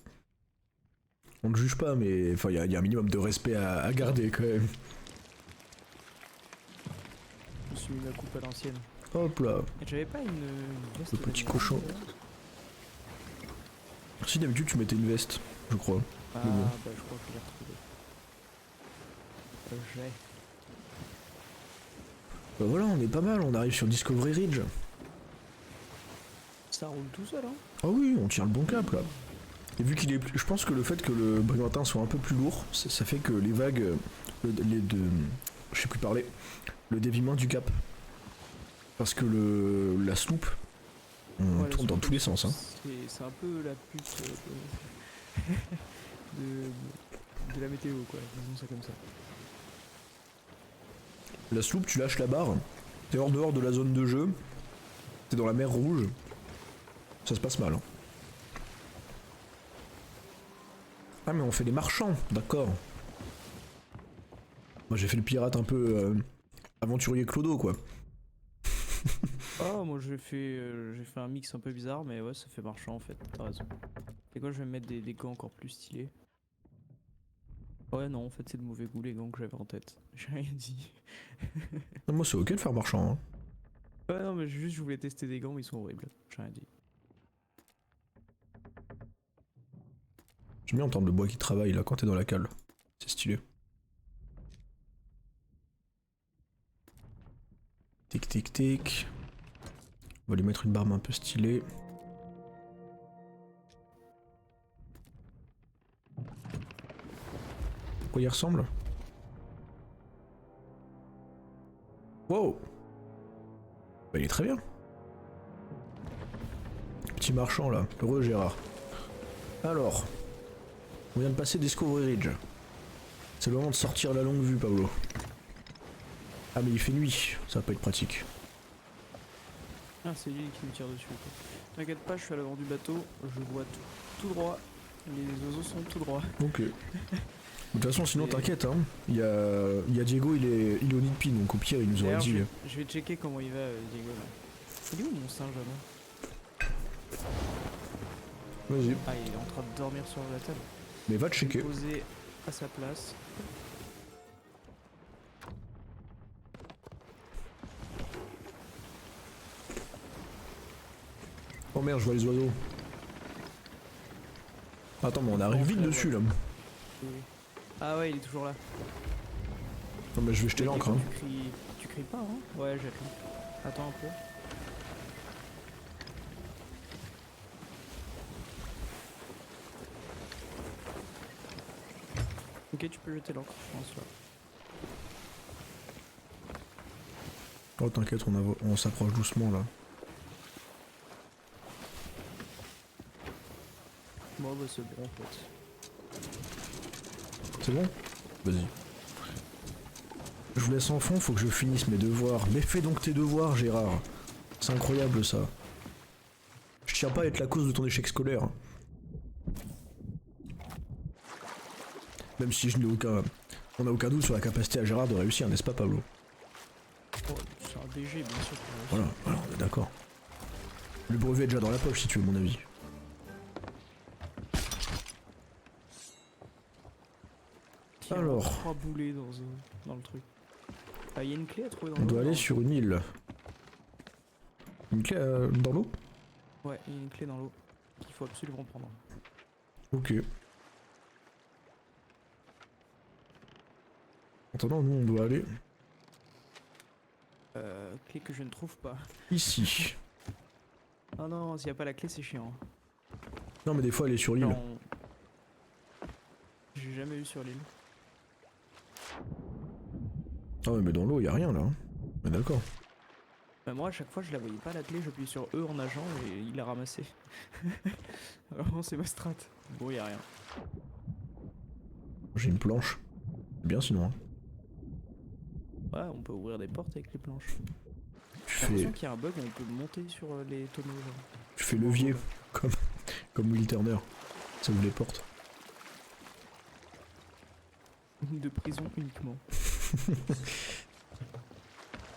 On ne juge pas, mais enfin, y a un minimum de respect à garder quand même. Je me suis mis la coupe à l'ancienne. Hop là. Et j'avais pas une veste Le petit d'amiral, cochon. d'ailleurs. Si d'habitude tu mettais une veste, je crois. Ah, Mais bon. bah je crois que je l'ai retrouvé. J'ai. Bah voilà, on est pas mal, on arrive sur Discovery Ridge. Ça roule tout seul, hein. Ah oui, on tient le bon cap là. Et vu qu'il est plus... Je pense que le fait que le brigantin soit un peu plus lourd, ça fait que les vagues... Je sais plus parler. Le déviement du cap. Parce que la sloop, on Ouais, tourne dans tous les sens. Hein. C'est un peu la pute de la météo, quoi. Disons ça comme ça. La sloop, tu lâches la barre, t'es hors dehors de la zone de jeu, t'es dans la mer Rouge, ça se passe mal. Hein. Ah mais on fait des marchands, d'accord. Moi j'ai fait le pirate un peu aventurier clodo quoi. Ah, moi j'ai fait un mix un peu bizarre, mais ouais, ça fait marchand en fait, t'as raison. Et quoi, je vais me mettre des gants encore plus stylés. Ouais, non, en fait, c'est de mauvais goût les gants que j'avais en tête. J'ai rien dit. Non, moi c'est ok de faire marchand. Hein. Ouais, non, mais juste, je voulais tester des gants, mais ils sont horribles. J'ai rien dit. J'aime bien entendre le bois qui travaille là quand t'es dans la cale. C'est stylé. Tic tic tic. On va lui mettre une barbe un peu stylée. Quoi il ressemble? Wow! Bah il est très bien. Petit marchand là, heureux Gérard. Alors, on vient de passer Discovery Ridge. C'est le moment de sortir la longue vue, Pablo. Ah mais il fait nuit, ça va pas être pratique. Ah, c'est lui qui me tire dessus, quoi. T'inquiète pas, je suis à l'avant du bateau, je vois tout droit. Les oiseaux sont tout droit. Ok. De toute façon, sinon t'inquiète, hein. Il y a Diego, il est au nid de pin, donc au pire, il nous aurait D'ailleurs, dit. je vais checker comment il va, Diego. Là. Il est où mon singe avant? Vas-y. Ah, il est en train de dormir sur la table. Mais va checker. Posé à sa place. Oh merde, je vois les oiseaux. Attends, mais on arrive vite dessus là. Ah ouais, il est toujours là. Non, mais je vais jeter l'encre. Hein. Tu cries pas, hein? Ouais, jette le. Attends un peu. Ok, tu peux jeter l'encre, je pense là. Oh t'inquiète, on s'approche doucement là. Bon bah c'est bon en fait. C'est bon? Vas-y. Je vous laisse en fond, faut que je finisse mes devoirs. Mais fais donc tes devoirs, Gérard. C'est incroyable ça. Je tiens pas à être la cause de ton échec scolaire. Même si je n'ai aucun... On n'a aucun doute sur la capacité à Gérard de réussir, n'est-ce pas Pablo? Oh, c'est un DG bien sûr. Voilà, on est d'accord. Le brevet est déjà dans la poche si tu veux mon avis. Alors. 3 boulets dans le truc. Ah, il y a une clé à trouver dans l'eau. On doit aller sur une île. Une clé dans l'eau? Ouais, il y a une clé dans l'eau qu'il faut absolument prendre. Ok. Attends, nous on doit aller Clé que je ne trouve pas. ici. Ah non, s'il n'y a pas la clé, c'est chiant. Non mais des fois elle est sur l'île. Non. J'ai jamais eu sur l'île. Ah ouais mais dans l'eau y a rien là. Hein. Mais d'accord. Bah moi à chaque fois je la voyais pas la clé, j'appuie sur E en nageant et il l'a ramassé. Vraiment c'est ma strat. Bon y a rien. J'ai une planche. C'est bien sinon. Hein. Ouais, on peut ouvrir des portes avec les planches. Tu J'ai l'impression fais, qu'il y a un bug, on peut monter sur les tonneaux. Genre. tu fais levier comme Will Turner. Ça ouvre les portes. De prison uniquement.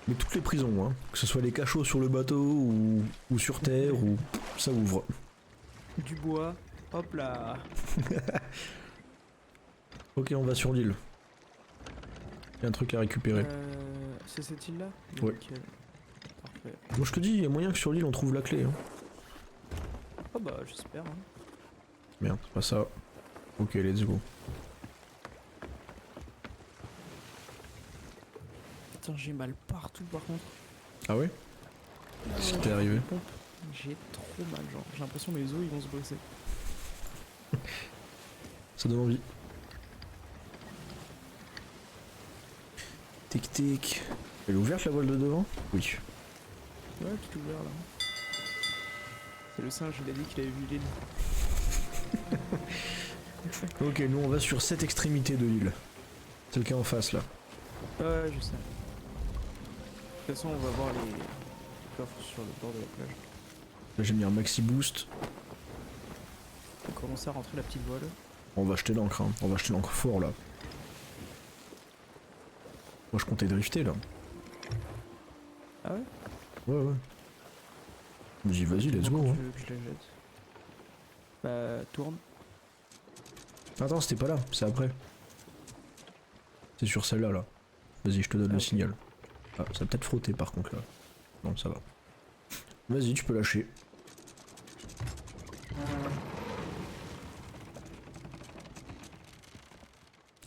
Mais toutes les prisons, hein. Que ce soit les cachots sur le bateau ou sur terre ou ça ouvre. Du bois, hop là. Ok on va sur l'île. Y a un truc à récupérer. C'est cette île là? Ouais. Nickel. Parfait. Moi je te dis, il y a moyen que sur l'île on trouve la clé. Hein. Oh bah j'espère. Hein. Merde, c'est pas ça. Ok, let's go. Putain, j'ai mal partout par contre. Ah ouais? Qu'est-ce qui t'est arrivé? J'ai trop mal, genre. J'ai l'impression que mes os ils vont se briser. Ça donne envie. Tic tic. Elle est ouverte la voile de devant? Oui. Ouais, tout ouvert là. C'est le singe, il a dit qu'il avait vu l'île. Ok, nous on va sur cette extrémité de l'île. C'est le cas en face là. Ouais, je sais. De toute façon, on va voir les coffres sur le bord de la plage. Là j'ai mis un maxi boost. On commence à rentrer la petite voile. On va acheter l'encre, hein. On va acheter l'encre fort là. Moi je comptais drifter là. Ah ouais? Ouais ouais. Je me dis vas-y let's go. Comment Hein. tu veux que je la jette? Bah, tourne. Attends c'était pas là, c'est après. C'est sur celle-là là. Vas-y je te donne le Ok. signal. Ah ça va peut-être frotter par contre là. Non ça va. Vas-y tu peux lâcher.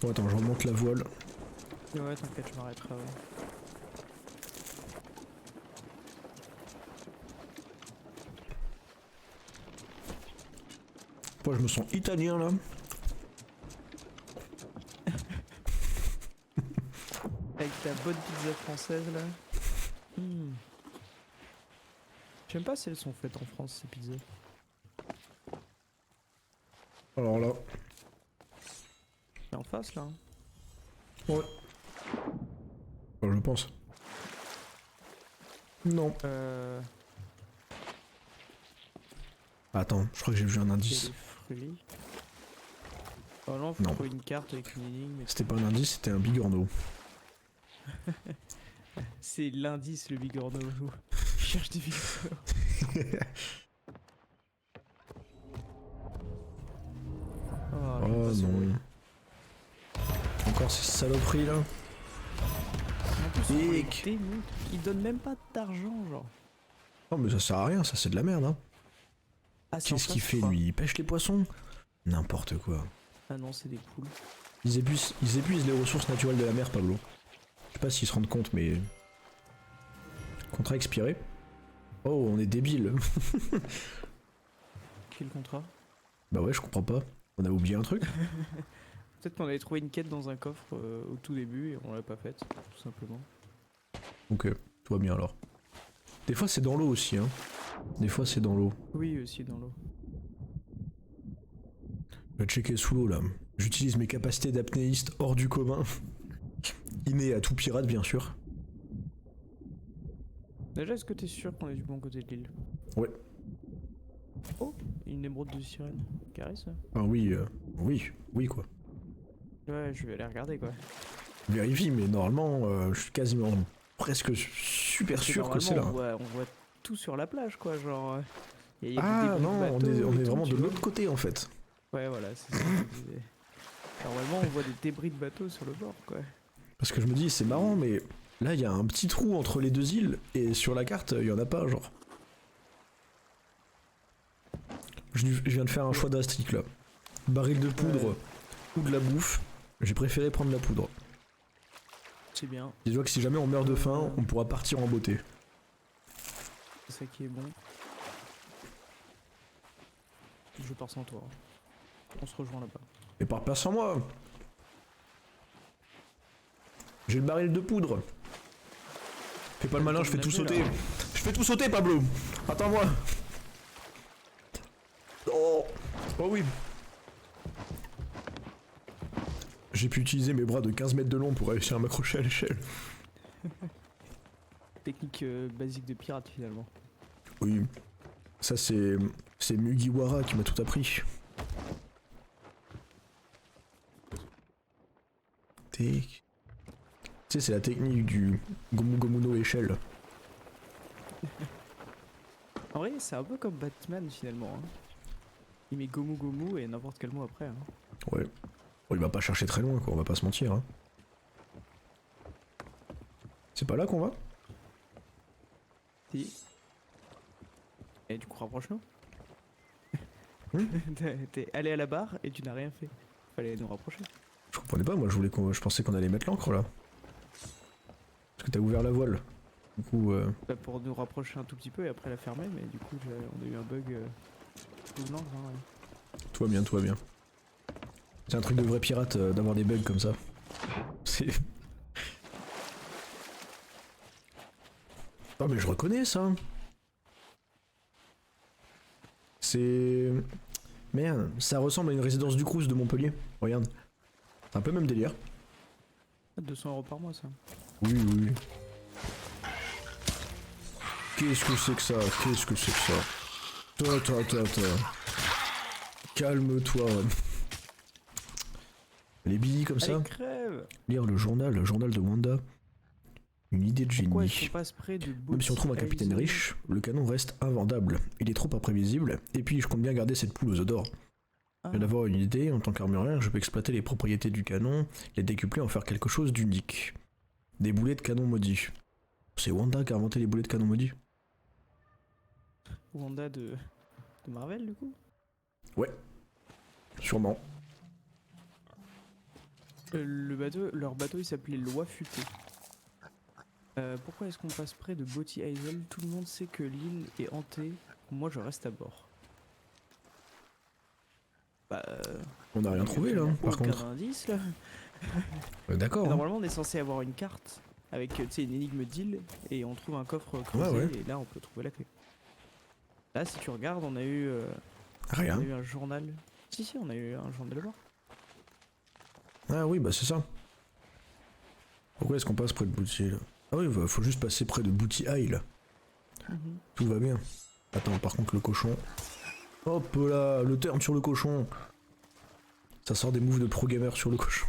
Oh, attends je remonte la voile. Ouais, t'inquiète, je m'arrêterai. Ouais. Moi je me sens italien là. Avec ta bonne pizza française là. Hmm. J'aime pas si elles sont faites en France ces pizzas. Alors là. C'est en face là. Hein. Ouais. Enfin, je pense. Non. Attends, je crois que j'ai vu un Il y a indice. des fruits. Oh non, faut Non. trouver une carte avec une énigme. C'était pas un indice, c'était un bigorneau. C'est l'indice le bigorneau. Je cherche des bigorneaux. Oh, j'aime Oh pas ce bruit. non. Encore ces saloperies là. En plus, on les Hic. démonte. Ils donnent même pas d'argent, genre. Non mais ça sert à rien, ça c'est de la merde hein. Ah, c'est en Qu'est-ce qu'il face, fait je crois. lui? Il pêche les poissons? N'importe quoi. Ah non, c'est des poules. Ils épuisent les ressources naturelles de la mer, Pablo. Je sais pas s'ils se rendent compte mais... Contrat expiré. Oh on est débile. Quel contrat? Bah ouais je comprends pas. On a oublié un truc? Peut-être qu'on avait trouvé une quête dans un coffre au tout début et on l'a pas faite, tout simplement. Ok, tout va bien alors. Des fois c'est dans l'eau aussi hein. Des fois c'est dans l'eau. Oui, aussi dans l'eau. Je vais checker sous l'eau là. J'utilise mes capacités d'apnéiste hors du commun. Inné à tout pirate bien sûr. Déjà, est-ce que t'es sûr qu'on est du bon côté de l'île? Ouais. Oh, une émeraude de sirène. Carré ça? Ah oui, oui quoi. Ouais, je vais aller regarder quoi. Vérifie mais normalement je suis quasiment presque super Parce que sûr que c'est là. on voit tout sur la plage quoi, genre. Y a des Ah débris de non, on bateaux est et tout, vraiment tu de vois. l'autre côté en fait. Ouais, voilà, c'est ça. que je disais. Normalement, on voit des débris de bateaux sur le bord quoi. Parce que je me dis c'est marrant mais là il y a un petit trou entre les deux îles et sur la carte il y en a pas genre. Je viens de faire un choix drastique là. Baril de poudre ou de la bouffe. J'ai préféré prendre la poudre. C'est bien, Dis-toi que si jamais on meurt de faim, on pourra partir en beauté. c'est ça qui est bon. Je pars sans toi. On se rejoint là-bas. Et pars pas sans moi. J'ai le baril de poudre. Fais pas le malin, je fais tout sauter. Je fais tout sauter, Pablo. Attends-moi. Oh, oh oui. J'ai pu utiliser mes bras de 15 mètres de long pour réussir à m'accrocher à l'échelle. Technique basique de pirate finalement. Oui. Ça c'est Mugiwara qui m'a tout appris. Tic. Tu sais, c'est la technique du Gomu Gomu no échelle. En vrai, c'est un peu comme Batman finalement. Hein. Il met Gomu Gomu et n'importe quel mot après. Hein. Ouais. Bon, il va pas chercher très loin, quoi, on va pas se mentir. Hein. C'est pas là qu'on va? Si. Et du coup, rapproche-nous. Hmm. T'es allé à la barre et tu n'as rien fait. Fallait nous rapprocher. Je comprenais pas, moi je pensais qu'on allait mettre l'encre là. Parce que t'as ouvert la voile. Du coup, Bah, pour nous rapprocher un tout petit peu et après la fermer, mais du coup on a eu un bug tout le long, hein, ouais. tout va bien, tout va bien. C'est un truc de vrai pirate d'avoir des bugs comme ça. C'est... Ah mais je reconnais ça. C'est... Merde, ça ressemble à une résidence du Crous de Montpellier. Regarde. C'est un peu le même délire. 200 € par mois ça. Oui, oui, oui. Qu'est-ce que c'est que ça? Qu'est-ce que c'est que ça? Toi. Calme-toi. Les billes comme ça. Allez, crève! Lire le journal de Wanda. Une idée de Pourquoi est-ce génie. qu'on passe près de Même si on trouve un Bounty capitaine Island? riche, le canon reste invendable. Il est trop imprévisible, et puis je compte bien garder cette poule aux œufs d'or. Ah, Je viens d'avoir une idée, en tant qu'armurier, je peux exploiter les propriétés du canon, les décupler, en faire quelque chose d'unique. Des boulets de canon maudits. C'est Wanda qui a inventé les boulets de canon maudits? Wanda de Marvel du coup? Ouais, sûrement. Leur bateau il s'appelait Loi Futée. Pourquoi est-ce qu'on passe près de Bounty Island? Tout le monde sait que l'île est hantée. Moi je reste à bord. Bah. On n'a rien trouvé là, par aucun contre. indice là. D'accord. Hein. Normalement on est censé avoir une carte avec tu sais, une énigme d'île et on trouve un coffre creusé Ouais. et là on peut trouver la clé. Là si tu regardes on a eu, on Rien. a eu un journal. Si on a eu un journal de bord. Ah oui, bah c'est ça. Pourquoi est-ce qu'on passe près de Booty là? Ah oui, bah, faut juste passer près de Booty Isle. Tout va bien. Attends, par contre le cochon... Hop là, le turn sur le cochon. Ça sort des moves de pro gamer sur le cochon.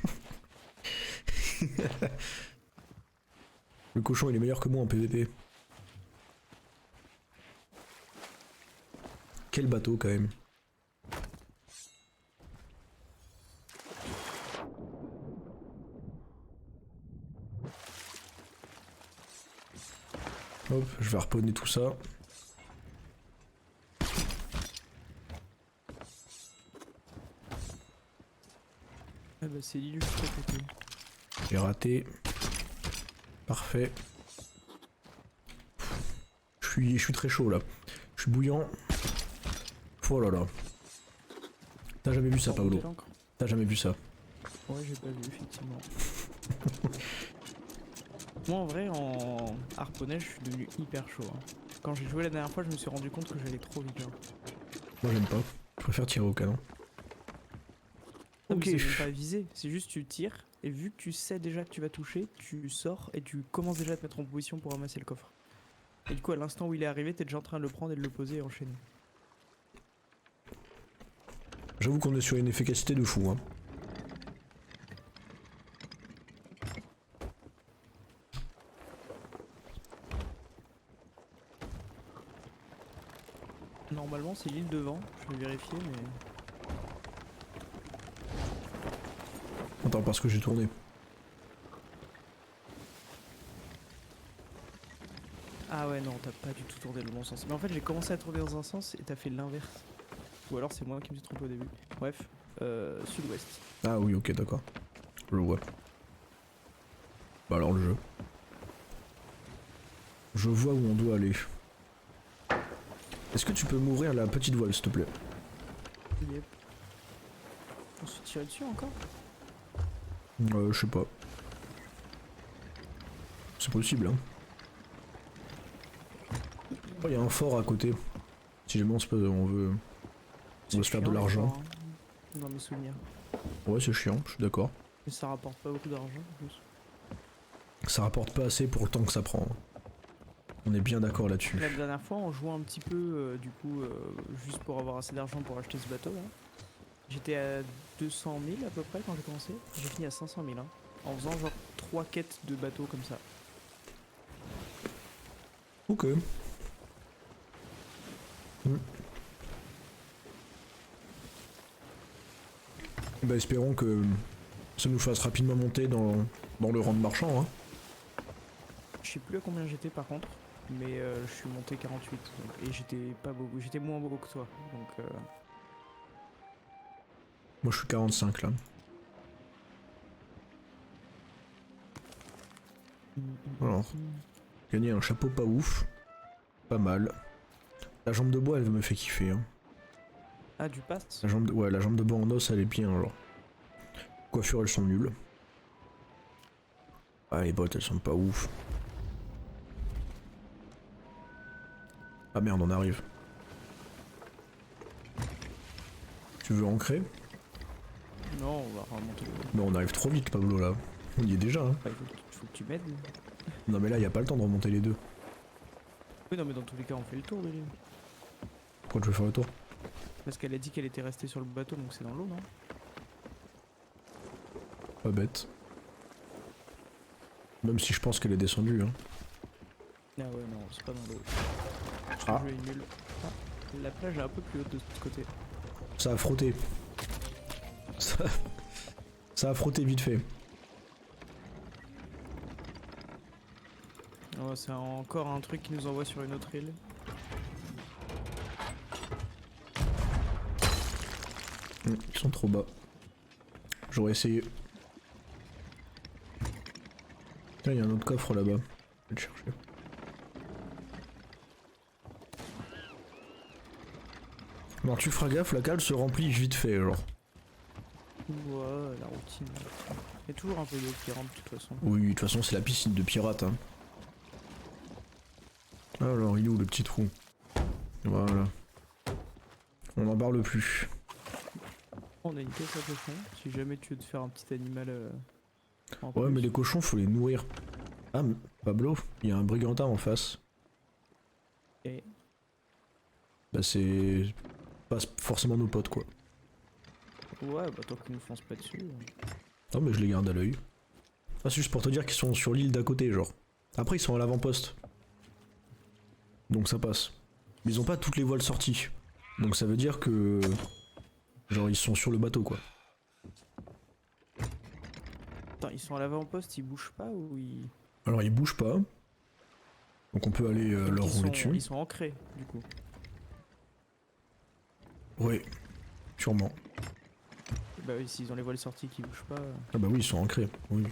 Le cochon il est meilleur que moi en PvP. Quel bateau quand même. Hop, je vais harponner tout ça. Ah bah c'est l'île juste à côté. J'ai raté. Parfait. Je suis très chaud là. Je suis bouillant. Oh là là. T'as jamais vu ça, Remonter Paolo? l'encre. T'as jamais vu ça? Ouais j'ai pas vu effectivement. Moi en vrai en harponnage je suis devenu hyper chaud. Hein. Quand j'ai joué la dernière fois je me suis rendu compte que j'allais trop vite genre. Moi j'aime pas. Je préfère tirer au canon. Non, Ok. mais c'est même pas visé, c'est juste tu tires et vu que tu sais déjà que tu vas toucher, tu sors et tu commences déjà à te mettre en position pour ramasser le coffre. Et du coup à l'instant où il est arrivé t'es déjà en train de le prendre et de le poser et enchaîner. J'avoue qu'on est sur une efficacité de fou. Hein. Normalement c'est l'île devant, je vais vérifier mais... Attends, parce que j'ai tourné. Ah ouais non t'as pas du tout tourné dans le bon sens. Mais en fait j'ai commencé à tourner dans un sens et t'as fait l'inverse. Ou alors c'est moi qui me suis trompé au début. Bref, sud-ouest. Ah oui, ok, d'accord. Je le vois. Bah alors le jeu. Je vois où on doit aller. Est-ce que tu peux m'ouvrir la petite voile, s'il te plaît? Yep. On se tire dessus encore? Je sais pas. C'est possible, hein. Oh, il y a un fort à côté. Si jamais on veut se faire de chiant, l'argent. encore, hein, dans mes souvenirs. Ouais, c'est chiant, je suis d'accord. Mais ça rapporte pas beaucoup d'argent en plus. Ça rapporte pas assez pour le temps que ça prend. On est bien d'accord là-dessus. La dernière fois, on jouait un petit peu, du coup, juste pour avoir assez d'argent pour acheter ce bateau là. J'étais à 200 000 à peu près quand j'ai commencé. J'ai fini à 500 000 hein, en faisant genre 3 quêtes de bateaux comme ça. Ok. Bah espérons que ça nous fasse rapidement monter dans le rang de marchand. Hein. Je sais plus à combien j'étais par contre, mais je suis monté 48 donc, et j'étais pas beaucoup, j'étais moins beau que toi. Donc Moi je suis 45 là. Alors. Gagner un chapeau pas ouf. Pas mal. La jambe de bois, elle me fait kiffer. Hein. Ah, du pass. Ouais, la jambe de bois en os, elle est bien, genre. Coiffures, elles sont nulles. Ah, les bottes, elles sont pas ouf. Ah merde, on arrive. Tu veux ancrer? Non, on va remonter. Mais on arrive trop vite, Pablo, là. On y est déjà, hein. Enfin, faut que tu m'aides. Non mais là, y a pas le temps de remonter les deux. Oui, non, mais dans tous les cas, on fait le tour de l'île. Pourquoi tu veux faire le tour? Parce qu'elle a dit qu'elle était restée sur le bateau, donc c'est dans l'eau, non? Pas bête. Même si je pense qu'elle est descendue, hein. Ah ouais, non, c'est pas dans l'eau. Ah. Le jeu est nul. Ah, la plage est un peu plus haute de ce côté. Ça a frotté. Ça a frotté vite fait. Oh, c'est encore un truc qui nous envoie sur une autre île. Ils sont trop bas. J'aurais essayé. Tiens, il y a un autre coffre là-bas. Je vais le chercher. Alors tu feras gaffe, la cale se remplit vite fait, genre. Ouais, la routine. Il y a toujours un peu d'eau qui rentre de toute façon. Oui, de toute façon, c'est la piscine de pirates, hein. Alors, il est où le petit trou? Voilà. On n'en parle plus. On a une caisse à cochon, si jamais tu veux te faire un petit animal en Ouais, plus. mais les cochons, faut les nourrir. Ah, Pablo, il y a un brigantin en face. Et Bah, c'est pas forcément nos potes, quoi. ouais, bah tant qu'ils nous foncent pas dessus. Non, mais je les garde à l'œil. Ah, c'est juste pour te dire qu'ils sont sur l'île d'à côté, genre. Après, ils sont à l'avant-poste. Donc ça passe. Mais ils ont pas toutes les voiles sorties. Donc ça veut dire que... Genre, ils sont sur le bateau, quoi. Attends, ils sont à l'avant-poste, ils bougent pas ou ils. Alors, ils bougent pas. Donc on peut aller Donc, leur ils rouler sont, dessus. ils sont ancrés, du coup. Ouais, sûrement. Bah oui, s'ils ont les voiles sorties qui bougent pas. Ah bah oui, ils sont ancrés, oui.